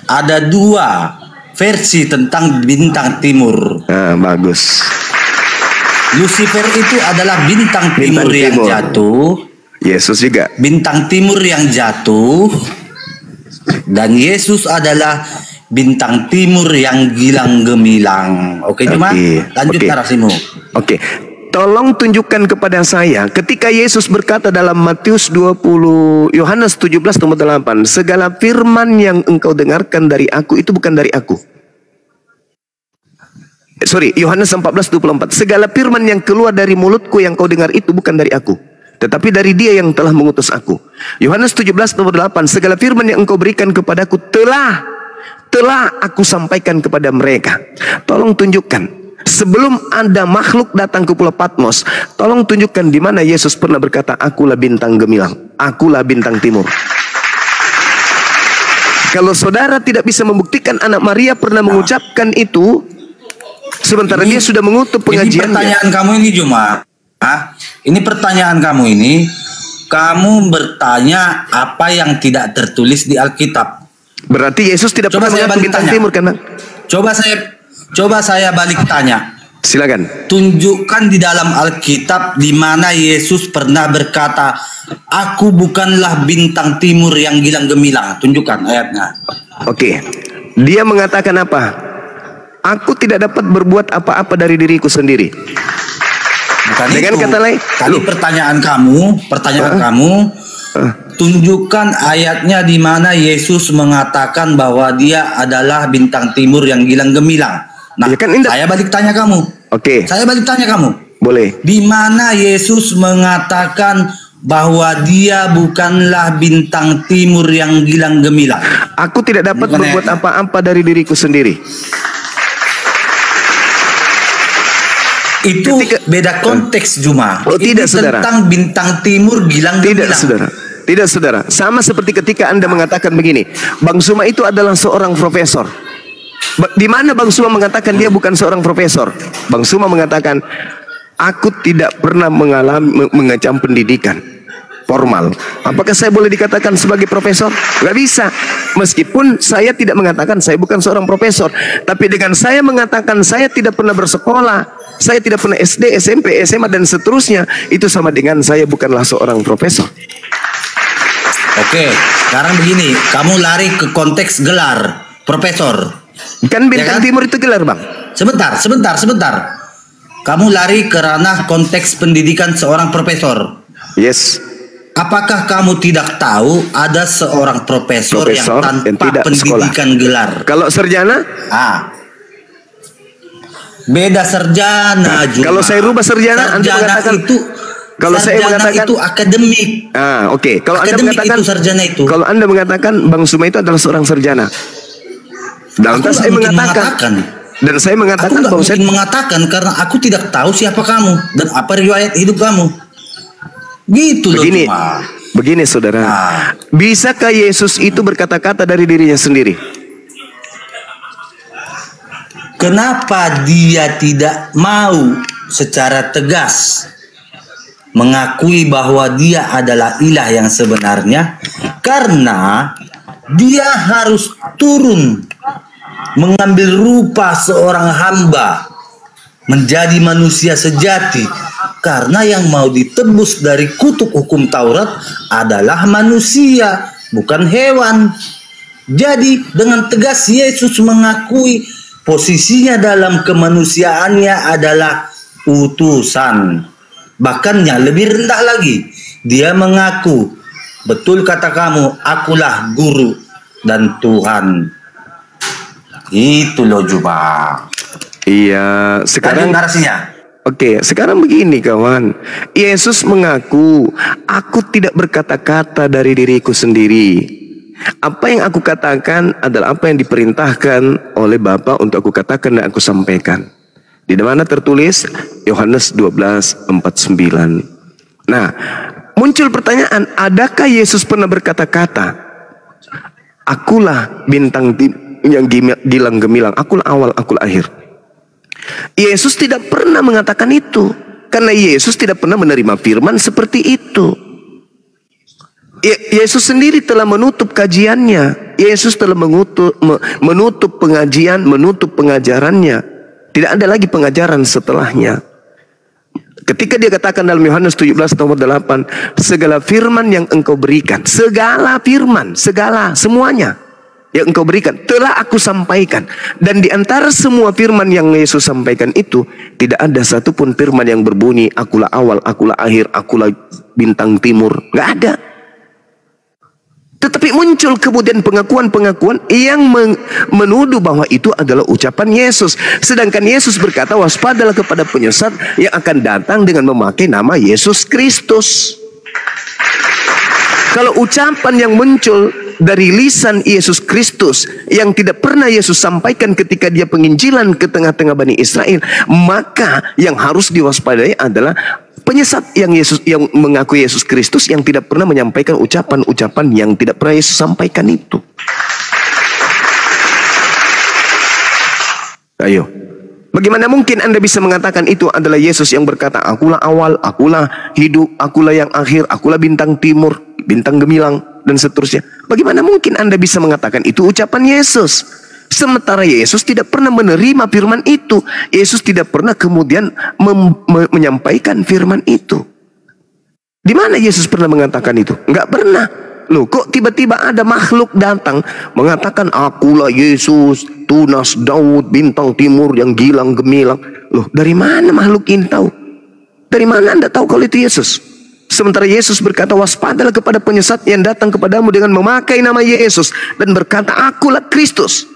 ada 2 versi tentang bintang timur. Nah, bagus. Lucifer itu adalah bintang timur yang jatuh. Yesus juga Bintang timur yang jatuh. Dan Yesus adalah bintang timur yang gilang gemilang. Oke, cuma lanjut narasimu. Oke. Tolong tunjukkan kepada saya ketika Yesus berkata dalam Matius 20, Yohanes 17 nomor 8, segala firman yang engkau dengarkan dari aku itu bukan dari aku. Sorry, Yohanes 14:24, segala firman yang keluar dari mulutku yang kau dengar itu bukan dari aku, tetapi dari dia yang telah mengutus aku. Yohanes 17 nomor 8, segala firman yang engkau berikan kepadaku telah aku sampaikan kepada mereka. Tolong tunjukkan. Sebelum ada makhluk datang ke Pulau Patmos, tolong tunjukkan di mana Yesus pernah berkata, akulah bintang gemilang, akulah bintang timur. Kalau saudara tidak bisa membuktikan anak Maria pernah mengucapkan itu, sementara dia sudah mengutuk pengajiannya. Ini pertanyaan kamu ini Juma. Ini pertanyaan kamu ini. Kamu bertanya apa yang tidak tertulis di Alkitab. Berarti Yesus tidak pernah mengaku bintang timur kan, Bang? Coba saya balik tanya. Silakan. Tunjukkan di dalam Alkitab di mana Yesus pernah berkata, aku bukanlah bintang timur yang gilang gemilang. Tunjukkan ayatnya. Oke. Dia mengatakan apa? Aku tidak dapat berbuat apa-apa dari diriku sendiri. Bukan dengan itu. Kata lain, tadi pertanyaan kamu, tunjukkan ayatnya di mana Yesus mengatakan bahwa dia adalah bintang timur yang gilang gemilang. Nah, ya kan, saya balik tanya kamu. Oke. Saya balik tanya kamu. Boleh. Di mana Yesus mengatakan bahwa dia bukanlah bintang timur yang gilang gemilang? Aku tidak dapat berbuat apa-apa dari diriku sendiri. Itu beda konteks, Juma. Oh, tidak, saudara. Tentang bintang timur gilang gemilang. Tidak, saudara. Tidak, saudara. Sama seperti ketika Anda mengatakan begini, Bang Suma itu adalah seorang profesor. Di mana Bang Suma mengatakan dia bukan seorang profesor? Bang Suma mengatakan, aku tidak pernah mengecam pendidikan formal. Apakah saya boleh dikatakan sebagai profesor? Gak bisa. Meskipun saya tidak mengatakan saya bukan seorang profesor, tapi dengan saya mengatakan saya tidak pernah bersekolah, saya tidak pernah SD, SMP, SMA dan seterusnya, itu sama dengan saya bukanlah seorang profesor. Oke, sekarang begini, kamu lari ke konteks gelar profesor. Kan bintang timur itu gelar, Bang. Sebentar. Kamu lari ke ranah konteks pendidikan seorang profesor. Yes. Apakah kamu tidak tahu ada seorang profesor yang tanpa pendidikan gelar? Kalau sarjana? Beda sarjana juga. Kalau saya rubah sarjana, Anda mengatakan itu. Kalau saya mengatakan itu akademik. Oke. Kalau Anda mengatakan itu sarjana itu. Kalau Anda mengatakan Bang Suma itu adalah seorang sarjana. Lantas saya mengatakan Dan saya Aku mengatakan nggak bahwa mungkin mengatakan karena aku tidak tahu siapa kamu dan apa riwayat hidup kamu. Gitu loh begini, cuma. begini saudara. Nah. Bisakah Yesus itu berkata-kata dari dirinya sendiri? Kenapa dia tidak mau secara tegas mengakui bahwa dia adalah ilah yang sebenarnya? Karena dia harus turun mengambil rupa seorang hamba, menjadi manusia sejati. Karena yang mau ditebus dari kutuk hukum Taurat adalah manusia, bukan hewan. Jadi dengan tegas Yesus mengakui posisinya dalam kemanusiaannya adalah utusan. Bahkan yang lebih rendah lagi, dia mengaku, betul kata kamu, akulah guru dan Tuhan. Itu loh Juba. Iya, sekarang narasinya. Oke, sekarang begini kawan. Yesus mengaku, aku tidak berkata-kata dari diriku sendiri. Apa yang aku katakan adalah apa yang diperintahkan oleh Bapa untuk aku katakan dan aku sampaikan. Di mana tertulis Yohanes 12:49. Nah, muncul pertanyaan, adakah Yesus pernah berkata-kata, akulah bintang yang gilang gemilang, akulah awal, akulah akhir. Yesus tidak pernah mengatakan itu, karena Yesus tidak pernah menerima firman seperti itu. Yesus sendiri telah menutup kajiannya. Yesus telah menutup pengajian, menutup pengajarannya. Tidak ada lagi pengajaran setelahnya. Ketika dia katakan dalam Yohanes 17:8, segala firman yang engkau berikan, segala firman, segala, semuanya yang engkau berikan telah aku sampaikan. Dan di antara semua firman yang Yesus sampaikan itu, tidak ada satupun firman yang berbunyi akulah awal, akulah akhir, akulah bintang timur. Gak ada. Tetapi muncul kemudian pengakuan-pengakuan yang menuduh bahwa itu adalah ucapan Yesus. Sedangkan Yesus berkata, waspadalah kepada penyesat yang akan datang dengan memakai nama Yesus Kristus. Kalau ucapan yang muncul dari lisan Yesus Kristus yang tidak pernah Yesus sampaikan ketika dia penginjilan ke tengah-tengah Bani Israel, maka yang harus diwaspadai adalah penyesat yang mengaku Yesus Kristus yang tidak pernah menyampaikan ucapan-ucapan yang tidak pernah Yesus sampaikan itu. Ayo, bagaimana mungkin Anda bisa mengatakan itu adalah Yesus yang berkata, akulah awal, akulah hidup, akulah yang akhir, akulah bintang timur, bintang gemilang, dan seterusnya. Bagaimana mungkin Anda bisa mengatakan itu ucapan Yesus? Sementara Yesus tidak pernah menerima firman itu. Yesus tidak pernah kemudian menyampaikan firman itu. Di mana Yesus pernah mengatakan itu? Enggak pernah. Loh, kok tiba-tiba ada makhluk datang mengatakan akulah Yesus, tunas Daud, bintang timur yang gilang gemilang. Loh, dari mana makhluk ini tahu? Dari mana Anda tahu kalau itu Yesus? Sementara Yesus berkata, waspadalah kepada penyesat yang datang kepadamu dengan memakai nama Yesus dan berkata, akulah Kristus.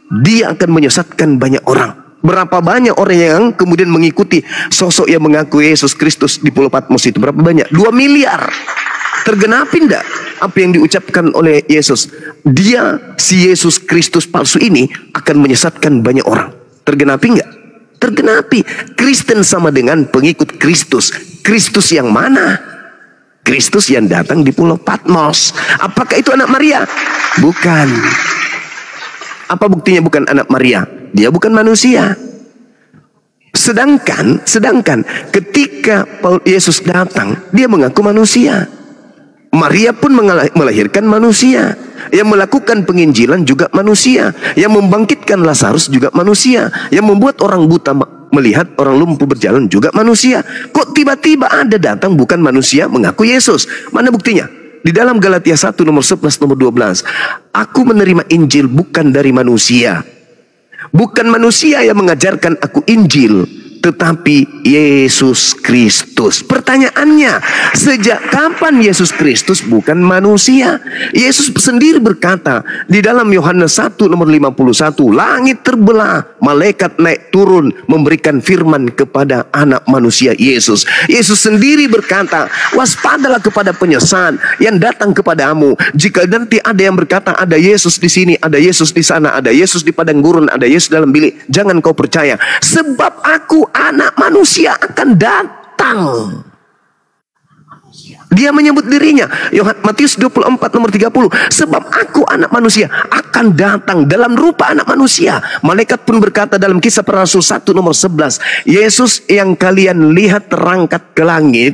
Dia akan menyesatkan banyak orang. Berapa banyak orang yang kemudian mengikuti sosok yang mengaku Yesus Kristus di Pulau Patmos itu? Berapa banyak? 2 miliar. Tergenapi enggak apa yang diucapkan oleh Yesus? Dia, si Yesus Kristus palsu ini akan menyesatkan banyak orang. Tergenapi enggak? Tergenapi. Kristen sama dengan pengikut Kristus. Kristus yang mana? Kristus yang datang di Pulau Patmos. Apakah itu anak Maria? Bukan. Apa buktinya bukan anak Maria? Dia bukan manusia. Sedangkan ketika Yesus datang, dia mengaku manusia. Maria pun melahirkan manusia. Yang melakukan penginjilan juga manusia. Yang membangkitkan Lazarus juga manusia. Yang membuat orang buta melihat, orang lumpuh berjalan juga manusia. Kok tiba-tiba ada datang bukan manusia mengaku Yesus? Mana buktinya? Di dalam Galatia 1 nomor 11 nomor 12. Aku menerima Injil bukan dari manusia. Bukan manusia yang mengajarkan aku Injil, tetapi Yesus Kristus. Pertanyaannya, sejak kapan Yesus Kristus bukan manusia? Yesus sendiri berkata di dalam Yohanes 1 nomor 51, langit terbelah, malaikat naik turun memberikan firman kepada anak manusia Yesus. Yesus sendiri berkata, waspadalah kepada penyesat yang datang kepadamu. Jika nanti ada yang berkata ada Yesus di sini, ada Yesus di sana, ada Yesus di padang gurun, ada Yesus dalam bilik, jangan kau percaya, sebab aku anak manusia akan datang. Dia menyebut dirinya, Matius 24 nomor 30, sebab aku anak manusia akan datang dalam rupa anak manusia. Malaikat pun berkata dalam Kisah Para Rasul 1 nomor 11, Yesus yang kalian lihat terangkat ke langit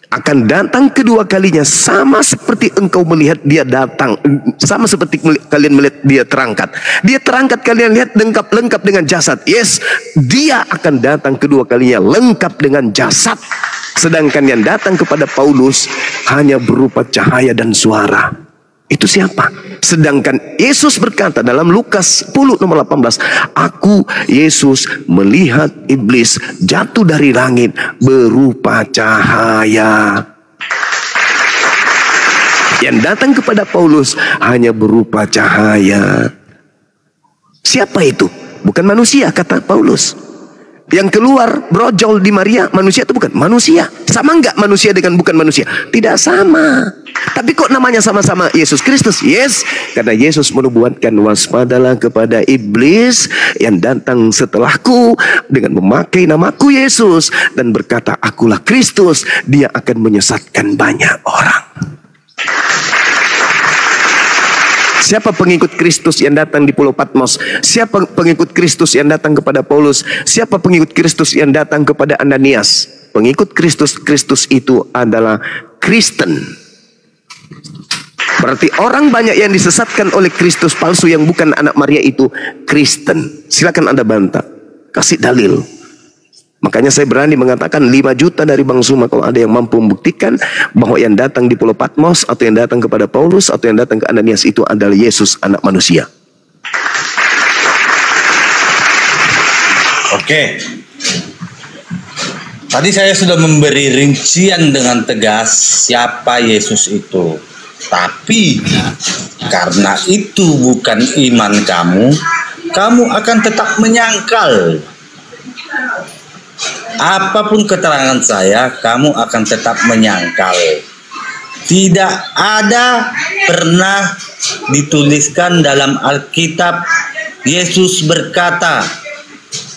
akan datang kedua kalinya, sama seperti engkau melihat dia datang, sama seperti kalian melihat dia terangkat. Dia terangkat, kalian lihat lengkap dengan jasad. Yes, dia akan datang kedua kalinya lengkap dengan jasad. Sedangkan yang datang kepada Paulus hanya berupa cahaya dan suara. Itu siapa? Sedangkan Yesus berkata dalam Lukas 10 nomor 18, aku Yesus melihat iblis jatuh dari langit berupa cahaya. Yang datang kepada Paulus hanya berupa cahaya. Siapa itu? Bukan manusia, kata Paulus. Yang keluar brojol di Maria, manusia itu bukan manusia. Sama enggak manusia dengan bukan manusia? Tidak sama. Tapi kok namanya sama-sama Yesus Kristus? Yes, karena Yesus menubuatkan, waspadalah kepada iblis yang datang setelahku dengan memakai namaku Yesus dan berkata, akulah Kristus. Dia akan menyesatkan banyak orang. Siapa pengikut Kristus yang datang di Pulau Patmos? Siapa pengikut Kristus yang datang kepada Paulus? Siapa pengikut Kristus yang datang kepada Ananias? Pengikut Kristus itu adalah Kristen. Berarti orang banyak yang disesatkan oleh Kristus palsu yang bukan anak Maria itu Kristen. Silakan Anda bantah, kasih dalil. Makanya saya berani mengatakan 5 juta dari Bang Zuma kalau ada yang mampu membuktikan bahwa yang datang di Pulau Patmos atau yang datang kepada Paulus atau yang datang ke Ananias itu adalah Yesus anak manusia. Oke. Tadi saya sudah memberi rincian dengan tegas siapa Yesus itu. Tapi karena itu bukan iman kamu, kamu akan tetap menyangkal. Apapun keterangan saya, kamu akan tetap menyangkal. Tidak ada pernah dituliskan dalam Alkitab Yesus berkata,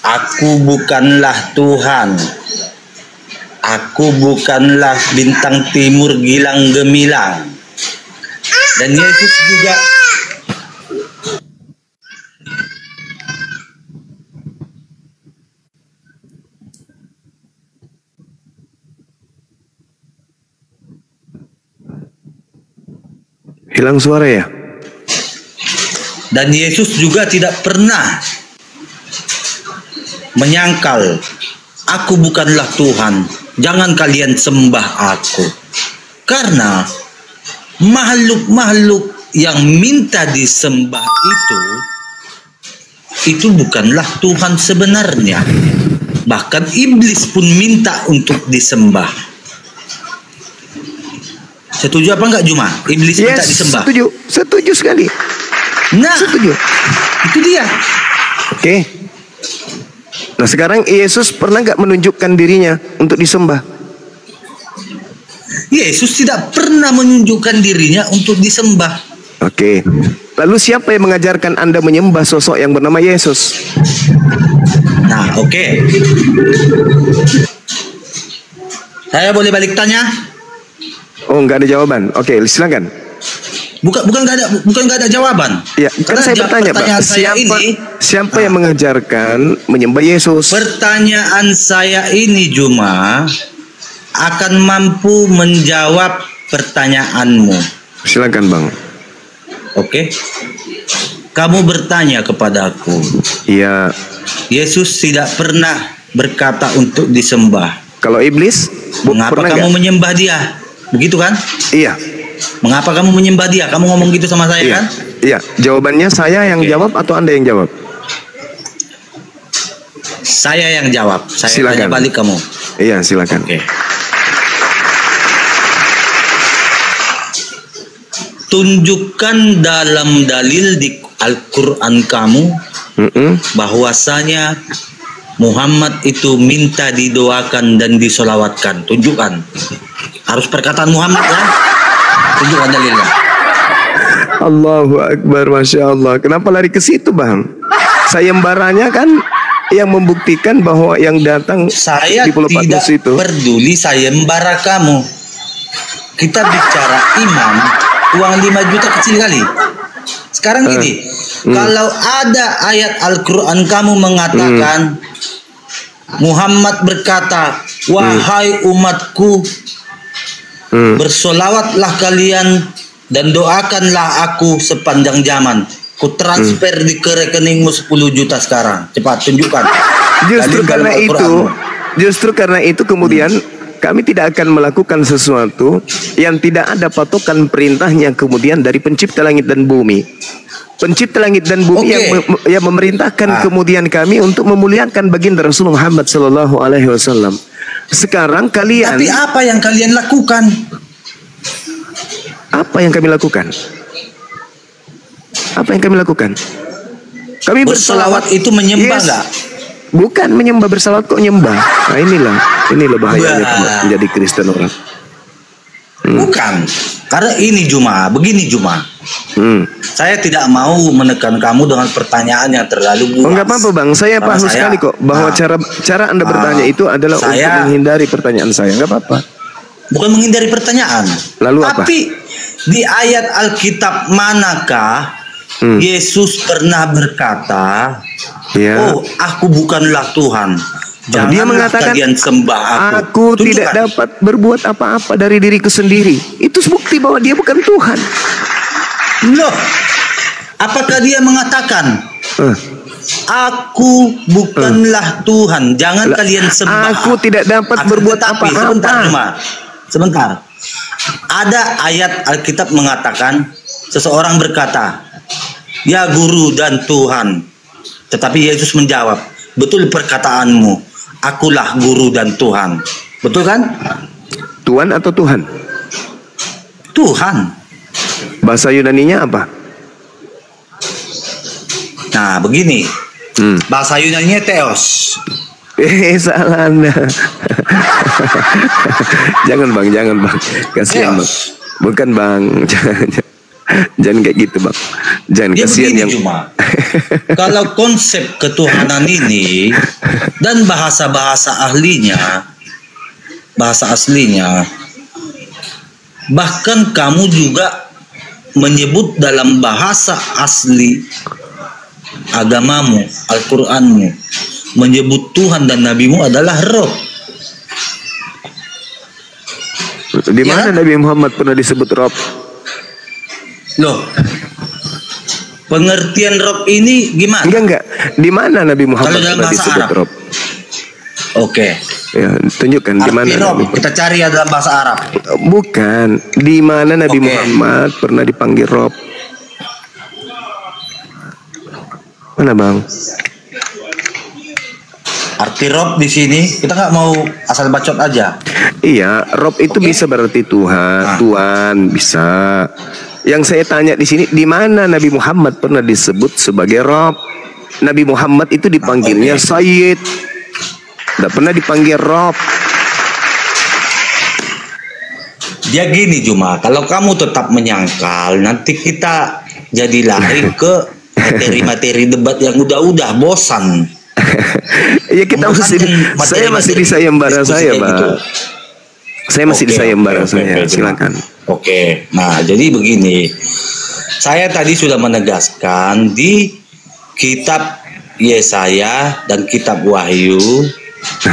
aku bukanlah Tuhan. Aku bukanlah bintang timur gilang gemilang. Dan Yesus juga hilang suara ya? Dan Yesus juga tidak pernah menyangkal, aku bukanlah Tuhan, jangan kalian sembah aku. Karena makhluk-makhluk yang minta disembah itu bukanlah Tuhan sebenarnya. Bahkan iblis pun minta untuk disembah. Setuju apa enggak Juma? Iblis minta disembah. Setuju sekali. Nah, setuju. Itu dia. Oke. Nah sekarang Yesus pernah nggak menunjukkan dirinya untuk disembah? Yesus tidak pernah menunjukkan dirinya untuk disembah. Oke. Lalu siapa yang mengajarkan Anda menyembah sosok yang bernama Yesus? Nah, oke. Saya boleh balik tanya? Oh, nggak ada jawaban. Oke, silakan. Bukan nggak ada jawaban. Ya, kan saya bertanya, Pak. Siapa yang mengajarkan menyembah Yesus? Pertanyaan saya ini Juma akan mampu menjawab pertanyaanmu. Silakan, Bang. Oke. Kamu bertanya kepadaku. Iya. Yesus tidak pernah berkata untuk disembah. Kalau iblis, mengapa kamu menyembah dia? Begitu kan? Iya. Mengapa kamu menyembah dia? Kamu ngomong gitu sama saya kan? Iya. Jawabannya saya yang jawab atau Anda yang jawab? Saya yang jawab. Saya Silakan. tanya balik kamu. Iya, silakan. Oke. Tunjukkan dalam dalil di Al-Quran kamu bahwasanya Muhammad itu minta didoakan dan disolawatkan. Tunjukkan. Harus perkataan Muhammad ya. Tunjukkan dalilnya. Allahu Akbar, Masya Allah. Kenapa lari ke situ, Bang? Sayembaranya kan yang membuktikan bahwa yang datang Saya di Pulau tidak Patmos itu. peduli sayembara kamu. Kita bicara iman, uang 5 juta kecil kali. Sekarang gini, kalau ada ayat Al-Quran kamu mengatakan Muhammad berkata, wahai umatku, bersolawatlah kalian dan doakanlah aku sepanjang zaman. Ku transfer ke rekeningmu 10 juta sekarang. Cepat tunjukkan. Justru Dalil karena dalam itu, Al-Quranmu. justru karena itu kemudian kami tidak akan melakukan sesuatu yang tidak ada patokan perintahnya kemudian dari pencipta langit dan bumi. Pencipta langit dan bumi yang memerintahkan kemudian kami untuk memuliakan baginda Rasulullah Muhammad sallallahu alaihi wasallam. Sekarang kalian, Tapi apa yang kalian lakukan? apa yang kami lakukan? Apa yang kami lakukan? Kami Bersolawat itu menyembah Yes. nggak? Bukan menyembah, bersalawat kok nyembah. Nah inilah bahayanya Wah. menjadi Kristen orang. Bukan. Karena ini begini Juma. Saya tidak mau menekan kamu dengan pertanyaan yang terlalu luas. Oh, enggak apa-apa, Bang. Saya Karena paham sekali kok bahwa cara Anda bertanya itu adalah untuk menghindari pertanyaan saya. Enggak apa-apa. Bukan menghindari pertanyaan. Lalu apa? Tapi di ayat Alkitab manakah Yesus pernah berkata, Ya. "Oh, aku bukanlah Tuhan. Dia Janganlah mengatakan, kalian sembah aku." Aku tidak Tunjukkan. dapat berbuat apa-apa dari diriku sendiri. Itu bukti bahwa dia bukan Tuhan. Loh, apakah dia mengatakan, "Aku bukanlah Tuhan, jangan kalian sembah"? Aku tidak dapat Akan berbuat tetapi, apa-apa. Sebentar. Ada ayat Alkitab mengatakan seseorang berkata, "Ya Guru dan Tuhan." Tetapi Yesus menjawab, "Betul perkataanmu. Akulah Guru dan Tuhan." Betul kan? Tuhan atau Tuhan? Tuhan. Bahasa Yunaninya apa? Nah, begini. Bahasa Yunaninya Theos. Salah Anda. Jangan Bang, kasihan Bang. Bukan Bang, jangan kayak gitu Bang. Jangan, Dia kasihan begini yang cuma. Kalau konsep ketuhanan ini dan bahasa-bahasa ahlinya, bahasa aslinya, bahkan kamu juga menyebut dalam bahasa asli agamamu, Al-Quranmu, menyebut Tuhan dan Nabimu adalah Rob. Di mana Nabi Muhammad pernah disebut Rob? Loh, pengertian Rob ini gimana? Enggak. Di mana Nabi Muhammad Kalau dalam pernah bahasa disebut Arab. Rob? Oke. Ya, tunjukkan di mana. Arti Rob, Nabi- kita cari ya dalam bahasa Arab. Bukan, di mana Nabi Oke. Muhammad pernah dipanggil Rob? Mana Bang? Arti Rob di sini kita nggak mau asal bacot aja. Iya, Rob itu bisa berarti Tuhan, Tuhan bisa. Yang saya tanya di sini, di mana Nabi Muhammad pernah disebut sebagai Rob? Nabi Muhammad itu dipanggilnya Sayyid, tidak pernah dipanggil Rob. Dia gini Juma, kalau kamu tetap menyangkal, nanti kita jadi lari ke materi-materi debat yang udah bosan. Ya kita saya masih di sayembara saya, Pak. Gitu. Saya masih di sayembara saya. Silakan. Oke, nah jadi begini, saya tadi sudah menegaskan di kitab Yesaya dan kitab Wahyu,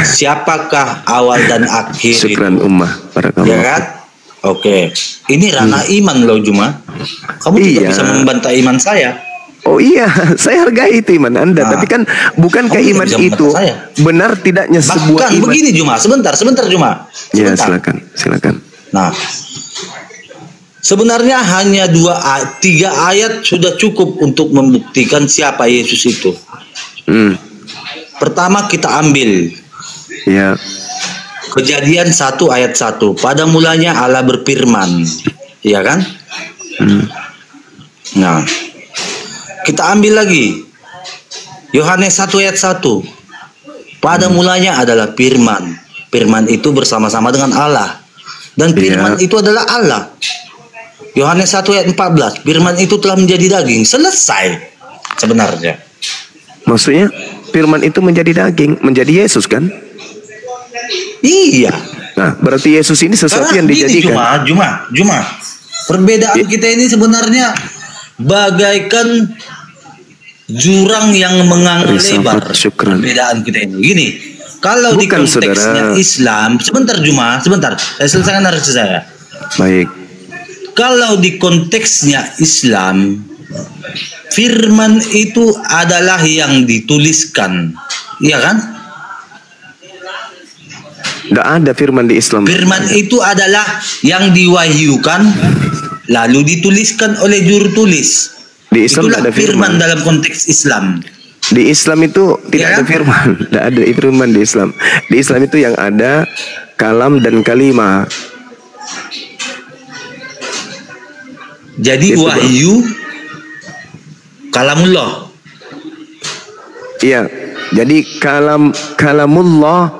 siapakah awal dan akhir Syukran itu, ummah para kamu. ya kan? Oke, ini ranah iman loh Juma. Kamu juga Iya. bisa membantah iman saya. Oh iya, saya hargai itu iman Anda. Tapi kan bukankah kamu iman bisa itu membantah saya. benar tidaknya sebuah Bahkan iman? begini Juma, sebentar Juma. Ya Sebentar. silakan. Nah, sebenarnya hanya 3 ayat sudah cukup untuk membuktikan siapa Yesus itu. Pertama kita ambil Ya. Kejadian 1 ayat 1. Pada mulanya Allah berfirman. Iya kan? Nah, kita ambil lagi Yohanes 1 ayat 1. Pada mulanya adalah firman. Firman itu bersama-sama dengan Allah. Dan firman itu adalah Allah. Yohanes 1 ayat 14. Firman itu telah menjadi daging. Selesai sebenarnya. Maksudnya firman itu menjadi daging, menjadi Yesus kan? Iya. Nah, berarti Yesus ini sesuatu yang dijadikan. Cuma perbedaan kita ini sebenarnya bagaikan jurang yang menganggap lebar. Perbedaan kita ini gini. Kalau di konteksnya Islam, sebentar, saya selesaikan narasi saya. Baik. Kalau di konteksnya Islam, firman itu adalah yang dituliskan, iya kan? Tidak ada firman di Islam. Firman itu adalah yang diwahyukan lalu dituliskan oleh juru tulis. Di Islam itulah ada firman dalam konteks Islam. Di Islam itu tidak ada firman. Tidak ada firman di Islam. Di Islam itu yang ada kalam dan kalimah. Jadi itu wahyu kalamullah. Iya. Jadi kalamullah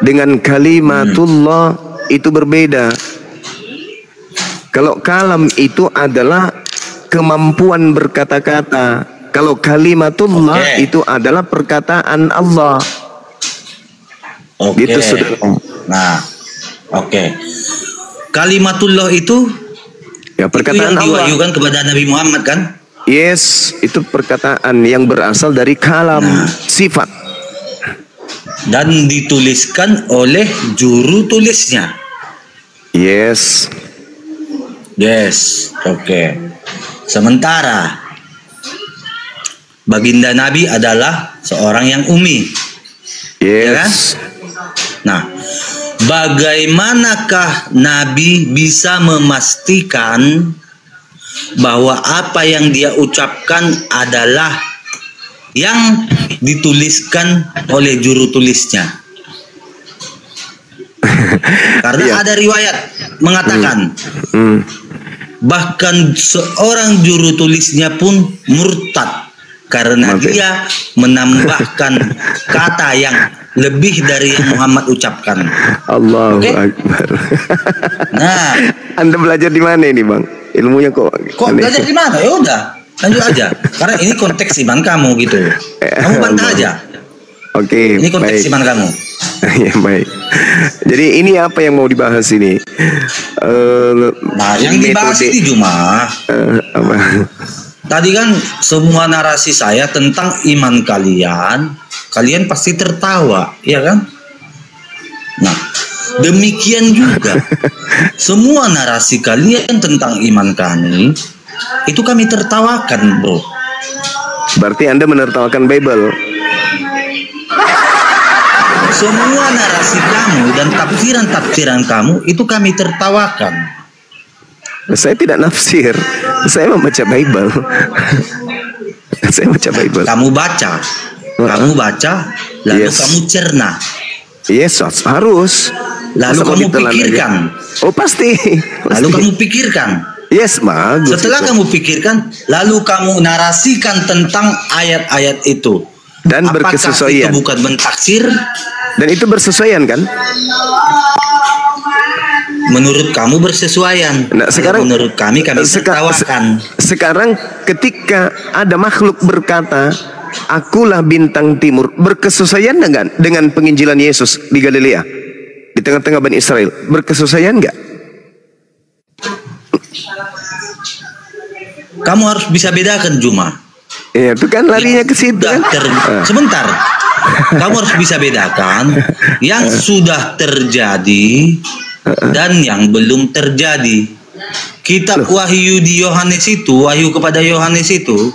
dengan kalimatullah itu berbeda. Kalau kalam itu adalah kemampuan berkata-kata. Kalau kalimatullah itu adalah perkataan Allah. Gitu saudara. Nah, kalimatullah itu ya perkataan itu yang diwahyukan kepada Nabi Muhammad kan? Yes, itu perkataan yang berasal dari kalam, sifat. Dan dituliskan oleh juru tulisnya. Yes. Sementara baginda Nabi adalah seorang yang ummi. Ya kan? Nah, bagaimanakah Nabi bisa memastikan bahwa apa yang dia ucapkan adalah yang dituliskan oleh juru tulisnya? Karena ada riwayat mengatakan bahkan seorang juru tulisnya pun murtad karena dia menambahkan kata yang lebih dari yang Muhammad ucapkan. Allahu Akbar. Nah, Anda belajar di mana ini, Bang? Ilmunya kok belajar di mana? Ya udah, lanjut aja. Karena ini konteks iman kamu gitu. Kamu bantah aja. Oke. Ini konteks iman kamu. Ya, baik. Jadi ini apa yang mau dibahas ini? Nah, yang dibahas ini cuma tadi kan semua narasi saya tentang iman kalian pasti tertawa, ya kan? Nah, demikian juga semua narasi kalian tentang iman kami itu kami tertawakan, bro. Berarti Anda menertawakan Bible. Semua narasi kamu dan tafsiran kamu itu kami tertawakan. Saya tidak nafsir, saya membaca Bible. Saya baca Bible. Kamu baca, lalu kamu cerna. Yes, harus. Lalu kamu pikirkan. Oh pasti. Lalu kamu pikirkan. Yes, bagus. Setelah kamu pikirkan, lalu kamu narasikan tentang ayat-ayat itu. Dan apakah berkesesuaian. Itu bukan mentaksir? Dan itu bersesuaian kan? Menurut kamu bersesuaian. Nah, sekarang menurut kami tertawakan. Sekarang ketika ada makhluk berkata, akulah bintang timur, berkesesuaian enggak dengan penginjilan Yesus di Galilea, di tengah-tengah Bani Israel? Berkesesuaian enggak? Kamu harus bisa bedakan, Juma. Ya, itu kan larinya ke situ kan? Sebentar. Kamu harus bisa bedakan yang sudah terjadi dan yang belum terjadi. Kitab Wahyu di Yohanes itu, Wahyu kepada Yohanes itu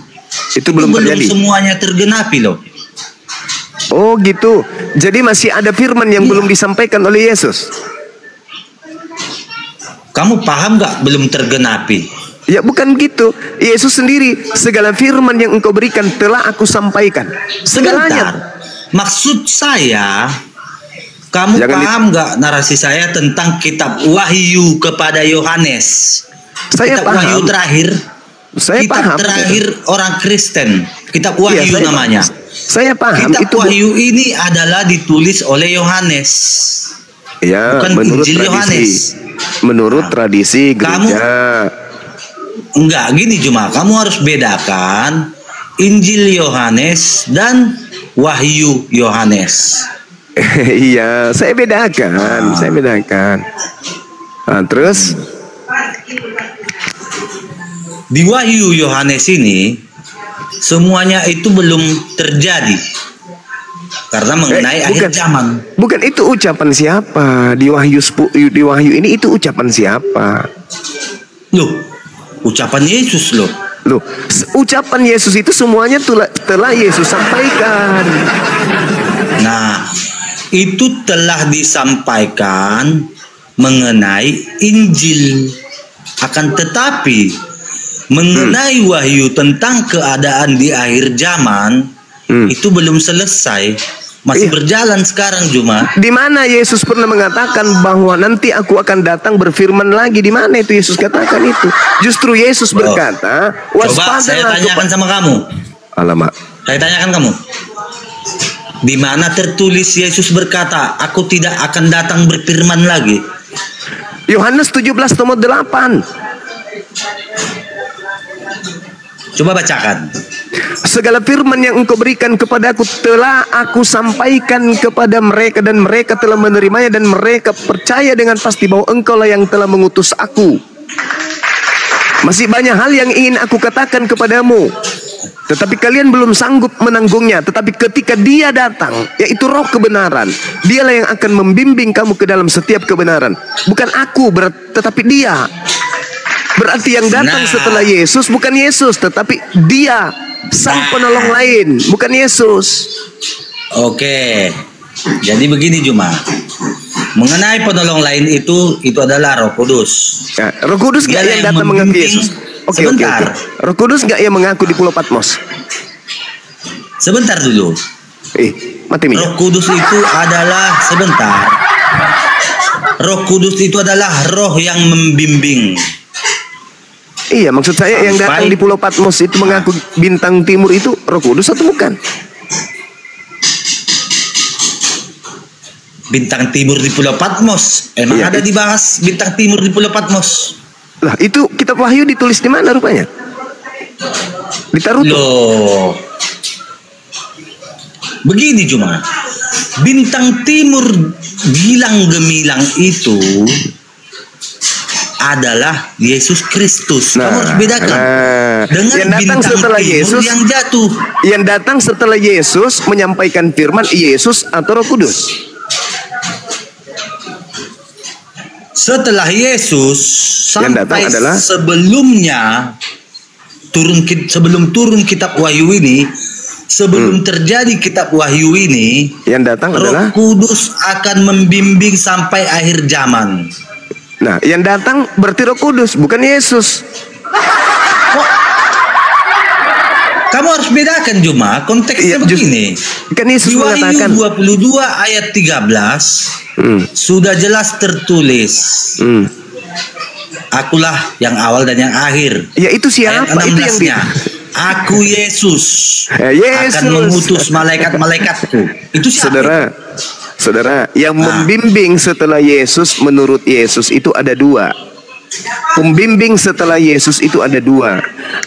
belum terjadi. Semuanya tergenapi loh. Oh gitu. Jadi masih ada firman yang belum disampaikan oleh Yesus. Kamu paham nggak belum tergenapi? Ya bukan gitu. Yesus sendiri, segala firman yang engkau berikan telah aku sampaikan. Segalanya. Maksud saya, kamu paham nggak narasi saya tentang kitab Wahyu kepada Yohanes? Saya kitab paham. Wahyu terakhir. Saya kitab paham. terakhir orang Kristen. Kitab Wahyu namanya. Saya paham. Kitab itu Wahyu ini adalah ditulis oleh Yohanes. Ya, Bukan menurut Injil tradisi. Yohanes. Menurut tradisi gereja. Enggak, gini cuma kamu harus bedakan Injil Yohanes dan Wahyu Yohanes. Iya, saya bedakan. Saya bedakan. Nah, terus di Wahyu Yohanes ini semuanya itu belum terjadi karena mengenai akhir zaman. Bukan itu ucapan siapa di Wahyu ini, itu ucapan siapa? Loh, ucapan Yesus loh. Loh, ucapan Yesus itu semuanya telah Yesus sampaikan. Nah, itu telah disampaikan mengenai Injil. Akan tetapi mengenai wahyu tentang keadaan di akhir zaman itu belum selesai, masih berjalan sekarang Juma. Di mana Yesus pernah mengatakan bahwa nanti aku akan datang berfirman lagi? Di mana itu Yesus katakan itu? Justru Yesus berkata, coba saya tanyakan sama kamu. Alamak. Saya tanyakan kamu. Di mana tertulis Yesus berkata, aku tidak akan datang berfirman lagi? Yohanes 17 nomor 8. Coba bacakan. Segala firman yang engkau berikan kepadaku telah aku sampaikan kepada mereka, dan mereka telah menerimanya, dan mereka percaya dengan pasti bahwa engkau lah yang telah mengutus aku. Masih banyak hal yang ingin aku katakan kepadamu, tetapi kalian belum sanggup menanggungnya. Tetapi ketika Dia datang, yaitu Roh kebenaran, Dialah yang akan membimbing kamu ke dalam setiap kebenaran. Bukan aku, tetapi Dia. Berarti yang datang setelah Yesus bukan Yesus, tetapi Dia, sang penolong lain, bukan Yesus. Oke. Jadi begini Juma. Mengenai penolong lain itu adalah Roh Kudus. Ya, Roh Kudus nggak yang datang mengaku Yesus? Oke. Roh Kudus nggak yang mengaku di Pulau Patmos? Sebentar dulu. Mati minyak. Roh Kudus itu adalah Roh Kudus itu adalah Roh yang membimbing. Iya, maksud saya yang datang di Pulau Patmos itu mengaku bintang timur itu Roh Kudus atau bukan? Bintang timur di Pulau Patmos. Emang ada dibahas bintang timur di Pulau Patmos? Lah, itu kitab Wahyu ditulis di mana rupanya? Di Tarutu. Loh. Begini cuma. Bintang timur gilang gemilang itu adalah Yesus Kristus. Kamu harus bedakan dengan yang datang setelah Yesus yang jatuh. Yang datang setelah Yesus menyampaikan firman, Yesus atau Roh Kudus? Setelah Yesus yang datang adalah sebelumnya sebelum turun kitab Wahyu ini, sebelum terjadi kitab Wahyu ini, yang datang adalah Roh Kudus akan membimbing sampai akhir zaman. Nah, yang datang berarti Roh Kudus, bukan Yesus. Kamu harus bedakan Juma, konteksnya begini. Kan Yesus di Wahyu mengatakan 22 ayat 13 sudah jelas tertulis. Akulah yang awal dan yang akhir. Ya itu siapa? Ayat 16-nya. Itu yang Aku Yesus Yesus akan mengutus malaikat-malaikatku. Itu siapa? Saudara, yang membimbing setelah Yesus menurut Yesus itu ada dua. Pembimbing setelah Yesus itu ada dua.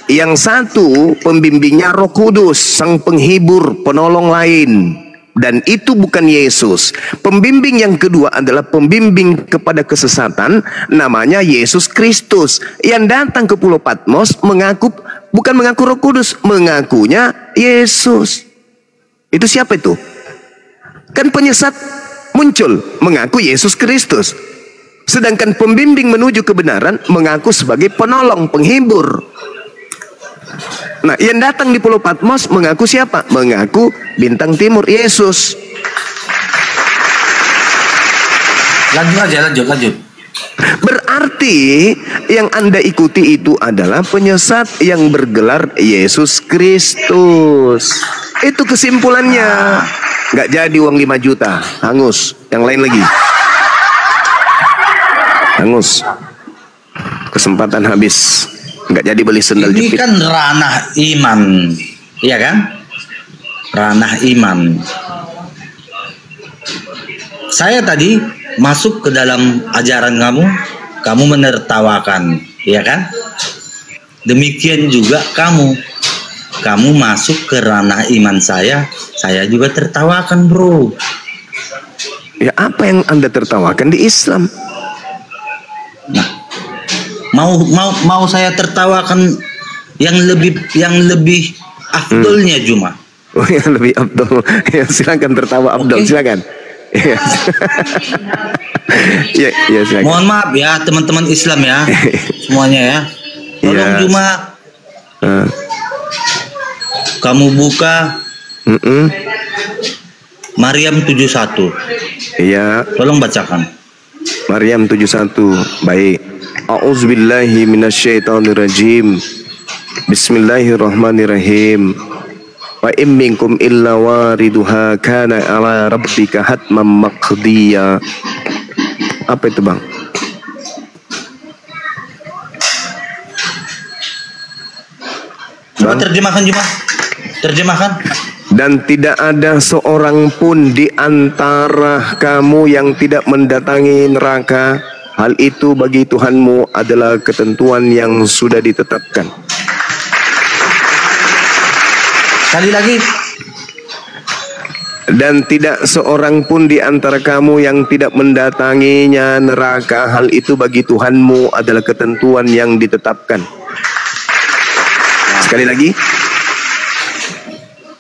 Yang satu pembimbingnya Roh Kudus, sang penghibur, penolong lain. Dan itu bukan Yesus. Pembimbing yang kedua adalah pembimbing kepada kesesatan, namanya Yesus Kristus. Yang datang ke Pulau Patmos bukan mengaku Roh Kudus, mengakunya Yesus. Itu siapa itu? Kan penyesat muncul mengaku Yesus Kristus. Sedangkan pembimbing menuju kebenaran mengaku sebagai penolong, penghibur. Nah, yang datang di Pulau Patmos mengaku siapa? Mengaku bintang timur, Yesus. Lanjut. Berarti yang Anda ikuti itu adalah penyesat yang bergelar Yesus Kristus. Itu kesimpulannya. nggak jadi uang 5 juta, hangus. Yang lain lagi, hangus. Kesempatan habis, nggak jadi beli sendal Ini jepit. kan ranah iman, iya kan? Ranah iman. Saya tadi masuk ke dalam ajaran kamu menertawakan, iya kan? Demikian juga kamu masuk ke ranah iman saya juga tertawakan, bro. Ya, apa yang Anda tertawakan di Islam? Nah, mau saya tertawakan yang lebih afdolnya Juma. Oh, yang lebih Abdul. Ya, silakan tertawa Abdul, silakan. Ya, ya, silakan. Mohon maaf ya teman-teman Islam ya, semuanya ya. Tolong Ya. Juma, kamu buka Maryam 71. Iya, Tolong bacakan. Maryam 71. Baik. A'udzubillahi minasyaitonirrajim. Bismillahirrahmanirrahim. Wa in minkum illa wariduha kana ala rabbika hatman maqdiya. Apa itu, Bang? Coba terjemahkan Juma. Terjemahkan. Dan tidak ada seorang pun di antara kamu yang tidak mendatangi neraka. Hal itu bagi Tuhanmu adalah ketentuan yang sudah ditetapkan. Sekali lagi. Dan tidak seorang pun di antara kamu yang tidak mendatanginya neraka. Hal itu bagi Tuhanmu adalah ketentuan yang ditetapkan. Sekali lagi.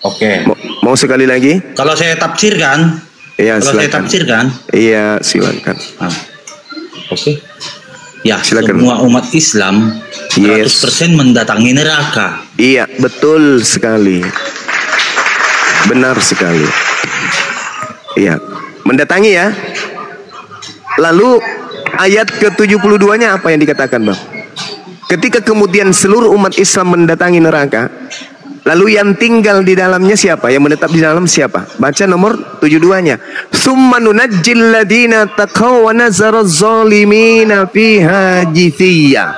Oke. Mau sekali lagi? Kalau saya tafsirkan, Iya, kalau saya silakan. tafsirkan, Iya, silakan. oke. Ya, Silakan. semua umat Islam 100% mendatangi neraka. Iya, betul sekali. Benar sekali. Iya, mendatangi ya. Lalu ayat ke-72-nya apa yang dikatakan, Bang? Ketika kemudian seluruh umat Islam mendatangi neraka, lalu yang tinggal di dalamnya siapa? Yang menetap di dalam siapa? Baca nomor 72-nya. Tsumma nunajjil ladina taqaw wa nazara zalimina fiha jithiyya.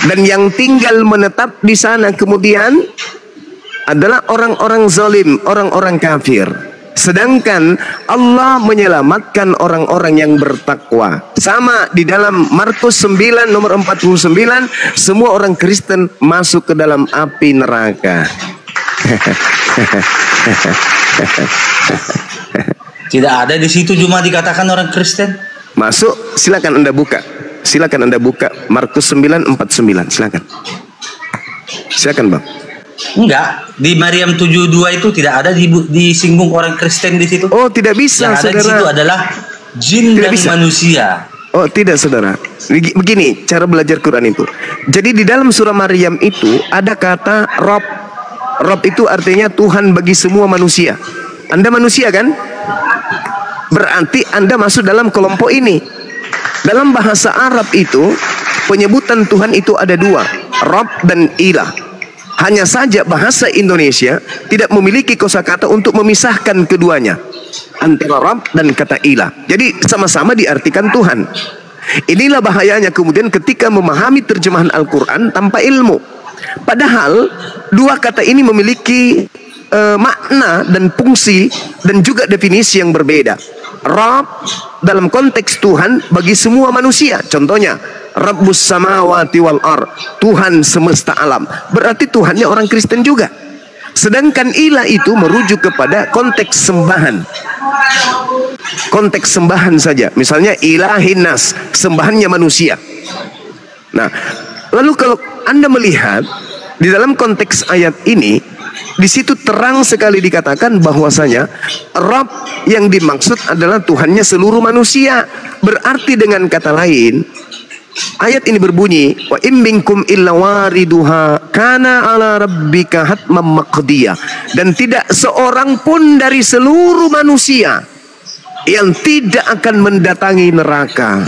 Dan yang tinggal menetap di sana kemudian adalah orang-orang zalim, orang-orang kafir. Sedangkan Allah menyelamatkan orang-orang yang bertakwa. Sama di dalam Markus 9 nomor 49, semua orang Kristen masuk ke dalam api neraka. Tidak ada di situ cuma dikatakan orang Kristen. Masuk, silakan Anda buka. Silakan Anda buka Markus 9:49, silakan. Silakan, Bang. Enggak, di Maryam 72 itu tidak ada disinggung orang Kristen di situ. Oh, tidak bisa, Yang ada di saudara. situ adalah jin Tidak dan bisa. manusia. Oh, tidak, saudara. Begini cara belajar Quran itu. Jadi di dalam surah Maryam itu ada kata Rob. Rob itu artinya Tuhan bagi semua manusia. Anda manusia kan? Berarti Anda masuk dalam kelompok ini. Dalam bahasa Arab itu penyebutan Tuhan itu ada dua, Rob dan Ilah. Hanya saja bahasa Indonesia tidak memiliki kosakata untuk memisahkan keduanya, antara Rob dan kata Ilah. Jadi sama-sama diartikan Tuhan. Inilah bahayanya kemudian ketika memahami terjemahan Al-Quran tanpa ilmu. Padahal dua kata ini memiliki makna dan fungsi dan juga definisi yang berbeda. Rabb dalam konteks Tuhan bagi semua manusia. Contohnya Rabbus samawati wal ar, Tuhan semesta alam. Berarti Tuhannya orang Kristen juga. Sedangkan ilah itu merujuk kepada konteks sembahan. Konteks sembahan saja. Misalnya ilahin nas, sembahannya manusia. Nah, lalu kalau Anda melihat di dalam konteks ayat ini, di situ terang sekali dikatakan bahwasanya Rabb yang dimaksud adalah Tuhannya seluruh manusia. Berarti dengan kata lain, ayat ini berbunyi, wa in minkum illa wariduha kana ala rabbika hatmam maqdiya. Dan tidak seorang pun dari seluruh manusia yang tidak akan mendatangi neraka.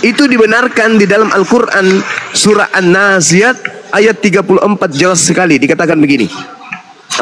Itu dibenarkan di dalam Al-Quran surah An-Naziat ayat 34 jelas sekali dikatakan begini.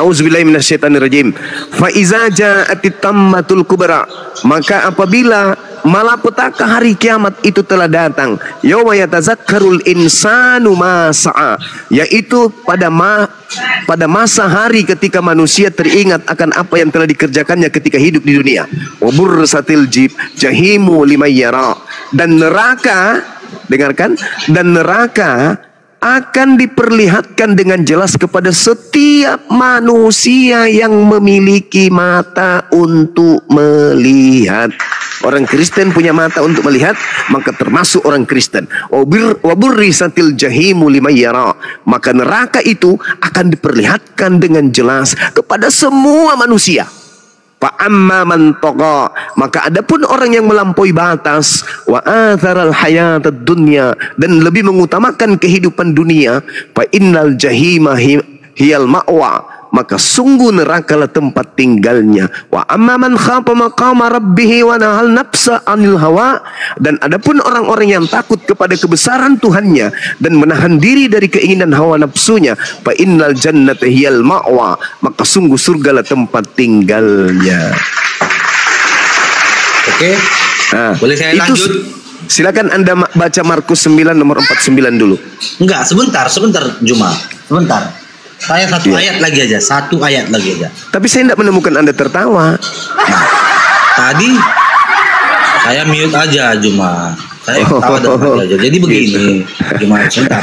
Auzubillahi minasyaitonirrajim. Fa iza ja'atit tammatul kubra, maka apabila malapetaka hari kiamat itu telah datang, yauma yatazakkarul insanu ma sa'a, yaitu pada masa hari ketika manusia teringat akan apa yang telah dikerjakannya ketika hidup di dunia. Wa bursatil jahimu liman yara, dan neraka, dengarkan, dan neraka akan diperlihatkan dengan jelas kepada setiap manusia yang memiliki mata untuk melihat. Orang Kristen punya mata untuk melihat, maka termasuk orang Kristen. Waburrisatil jahimu liman yara, maka neraka itu akan diperlihatkan dengan jelas kepada semua manusia. Fa'amma man tagha, maka adapun orang yang melampaui batas, wa atharal hayatad dunya, dan lebih mengutamakan kehidupan dunia, fa innal jahima hiyal ma'wa, maka sungguh nerakalah tempat tinggalnya. Wa amma man khafa maqama rabbih wa nahal nafsa 'anil hawa, dan adapun orang-orang yang takut kepada kebesaran Tuhannya dan menahan diri dari keinginan hawa nafsunya, fa innal jannata hiyal ma'wa, maka sungguh surgalah tempat tinggalnya. Oke. Nah, boleh saya lanjut? Silakan Anda baca Markus 9 nomor 49 dulu. Enggak, sebentar Juma. Sebentar. Saya satu ayat lagi aja, Tapi saya tidak menemukan Anda tertawa. Nah, tadi saya mute aja Juma. Saya ketawa dan aja. Jadi begini, Juma, sebentar.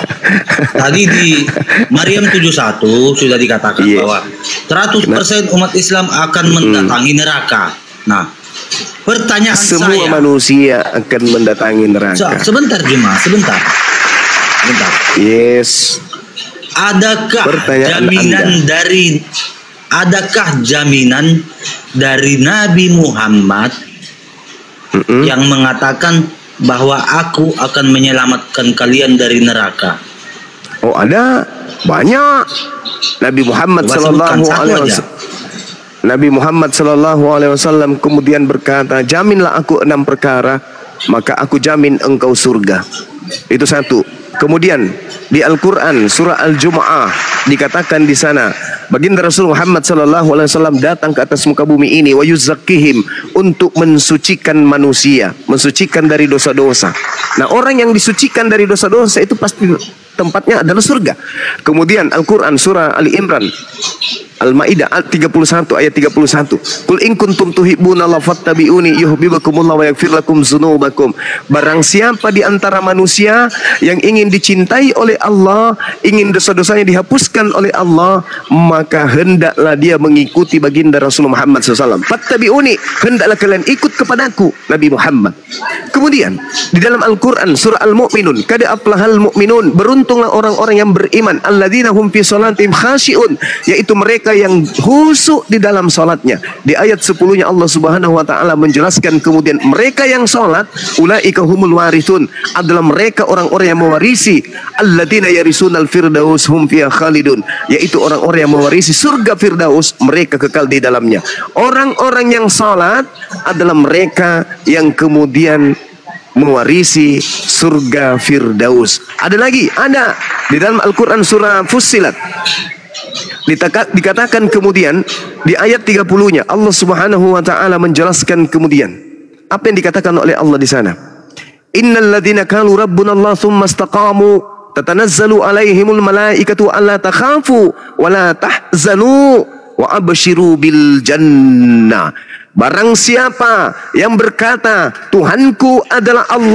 Tadi di Maryam 71 sudah dikatakan bahwa 100% umat Islam akan mendatangi neraka. Nah, pertanyaan semua saya, manusia akan mendatangi neraka. Sebentar Juma, sebentar. Yes. Adakah jaminan dari Nabi Muhammad yang mengatakan bahwa aku akan menyelamatkan kalian dari neraka? Oh, ada banyak. Nabi Muhammad sallallahu alaihi wasallam kemudian berkata, jaminlah aku 6 perkara, maka aku jamin engkau surga. Itu satu. Kemudian di Al-Quran surah Al-Jumu'ah dikatakan di sana, baginda Rasul Muhammad sallallahu alaihi wasallam datang ke atas muka bumi ini wa yuzakkihim, untuk mensucikan manusia, mensucikan dari dosa-dosa. Nah, orang yang disucikan dari dosa-dosa itu pasti tempatnya adalah surga. Kemudian Al-Quran surah Ali Imran Al-Maidah 31 ayat 31. Qul in kuntum tuhibbunallaha fattabi'uni yuhibbukumullahu wa yaghfir lakum dzunubakum. Barang siapa di antara manusia yang ingin dicintai oleh Allah, ingin dosa-dosanya dihapuskan oleh Allah, maka hendaklah dia mengikuti baginda Rasulullah Muhammad SAW. Fattabi'uni, hendaklah kalian ikut kepadaku, Nabi Muhammad. Kemudian di dalam Al-Quran surah Al-Mu'minun, qad aflahal mu'minun, beruntunglah orang-orang yang beriman, alladzina hum fi shalatihim khashi'un, yaitu mereka yang khusyuk di dalam salatnya. Di ayat 10-nya Allah Subhanahu wa taala menjelaskan kemudian mereka yang salat, ulaika humul warithun, adalah mereka orang-orang yang mewarisi, alladzina yarisunal firdaus hum fiha khalidun, yaitu orang-orang yang mewarisi surga firdaus, mereka kekal di dalamnya. Orang-orang yang salat adalah mereka yang kemudian mewarisi surga firdaus. Ada lagi, ada di dalam Al-Quran surah Fussilat dikatakan kemudian di ayat 30-nya Allah Subhanahu wa taala menjelaskan kemudian apa yang dikatakan oleh Allah di sana. Innal ladzina qalu rabbunallah tsumma istaqamu tatanazzalu alaihimul malaikatu alla takhafu wa la tahzanu wa abshiru bil jannah. Barang siapa yang berkata Tuhanku adalah Allah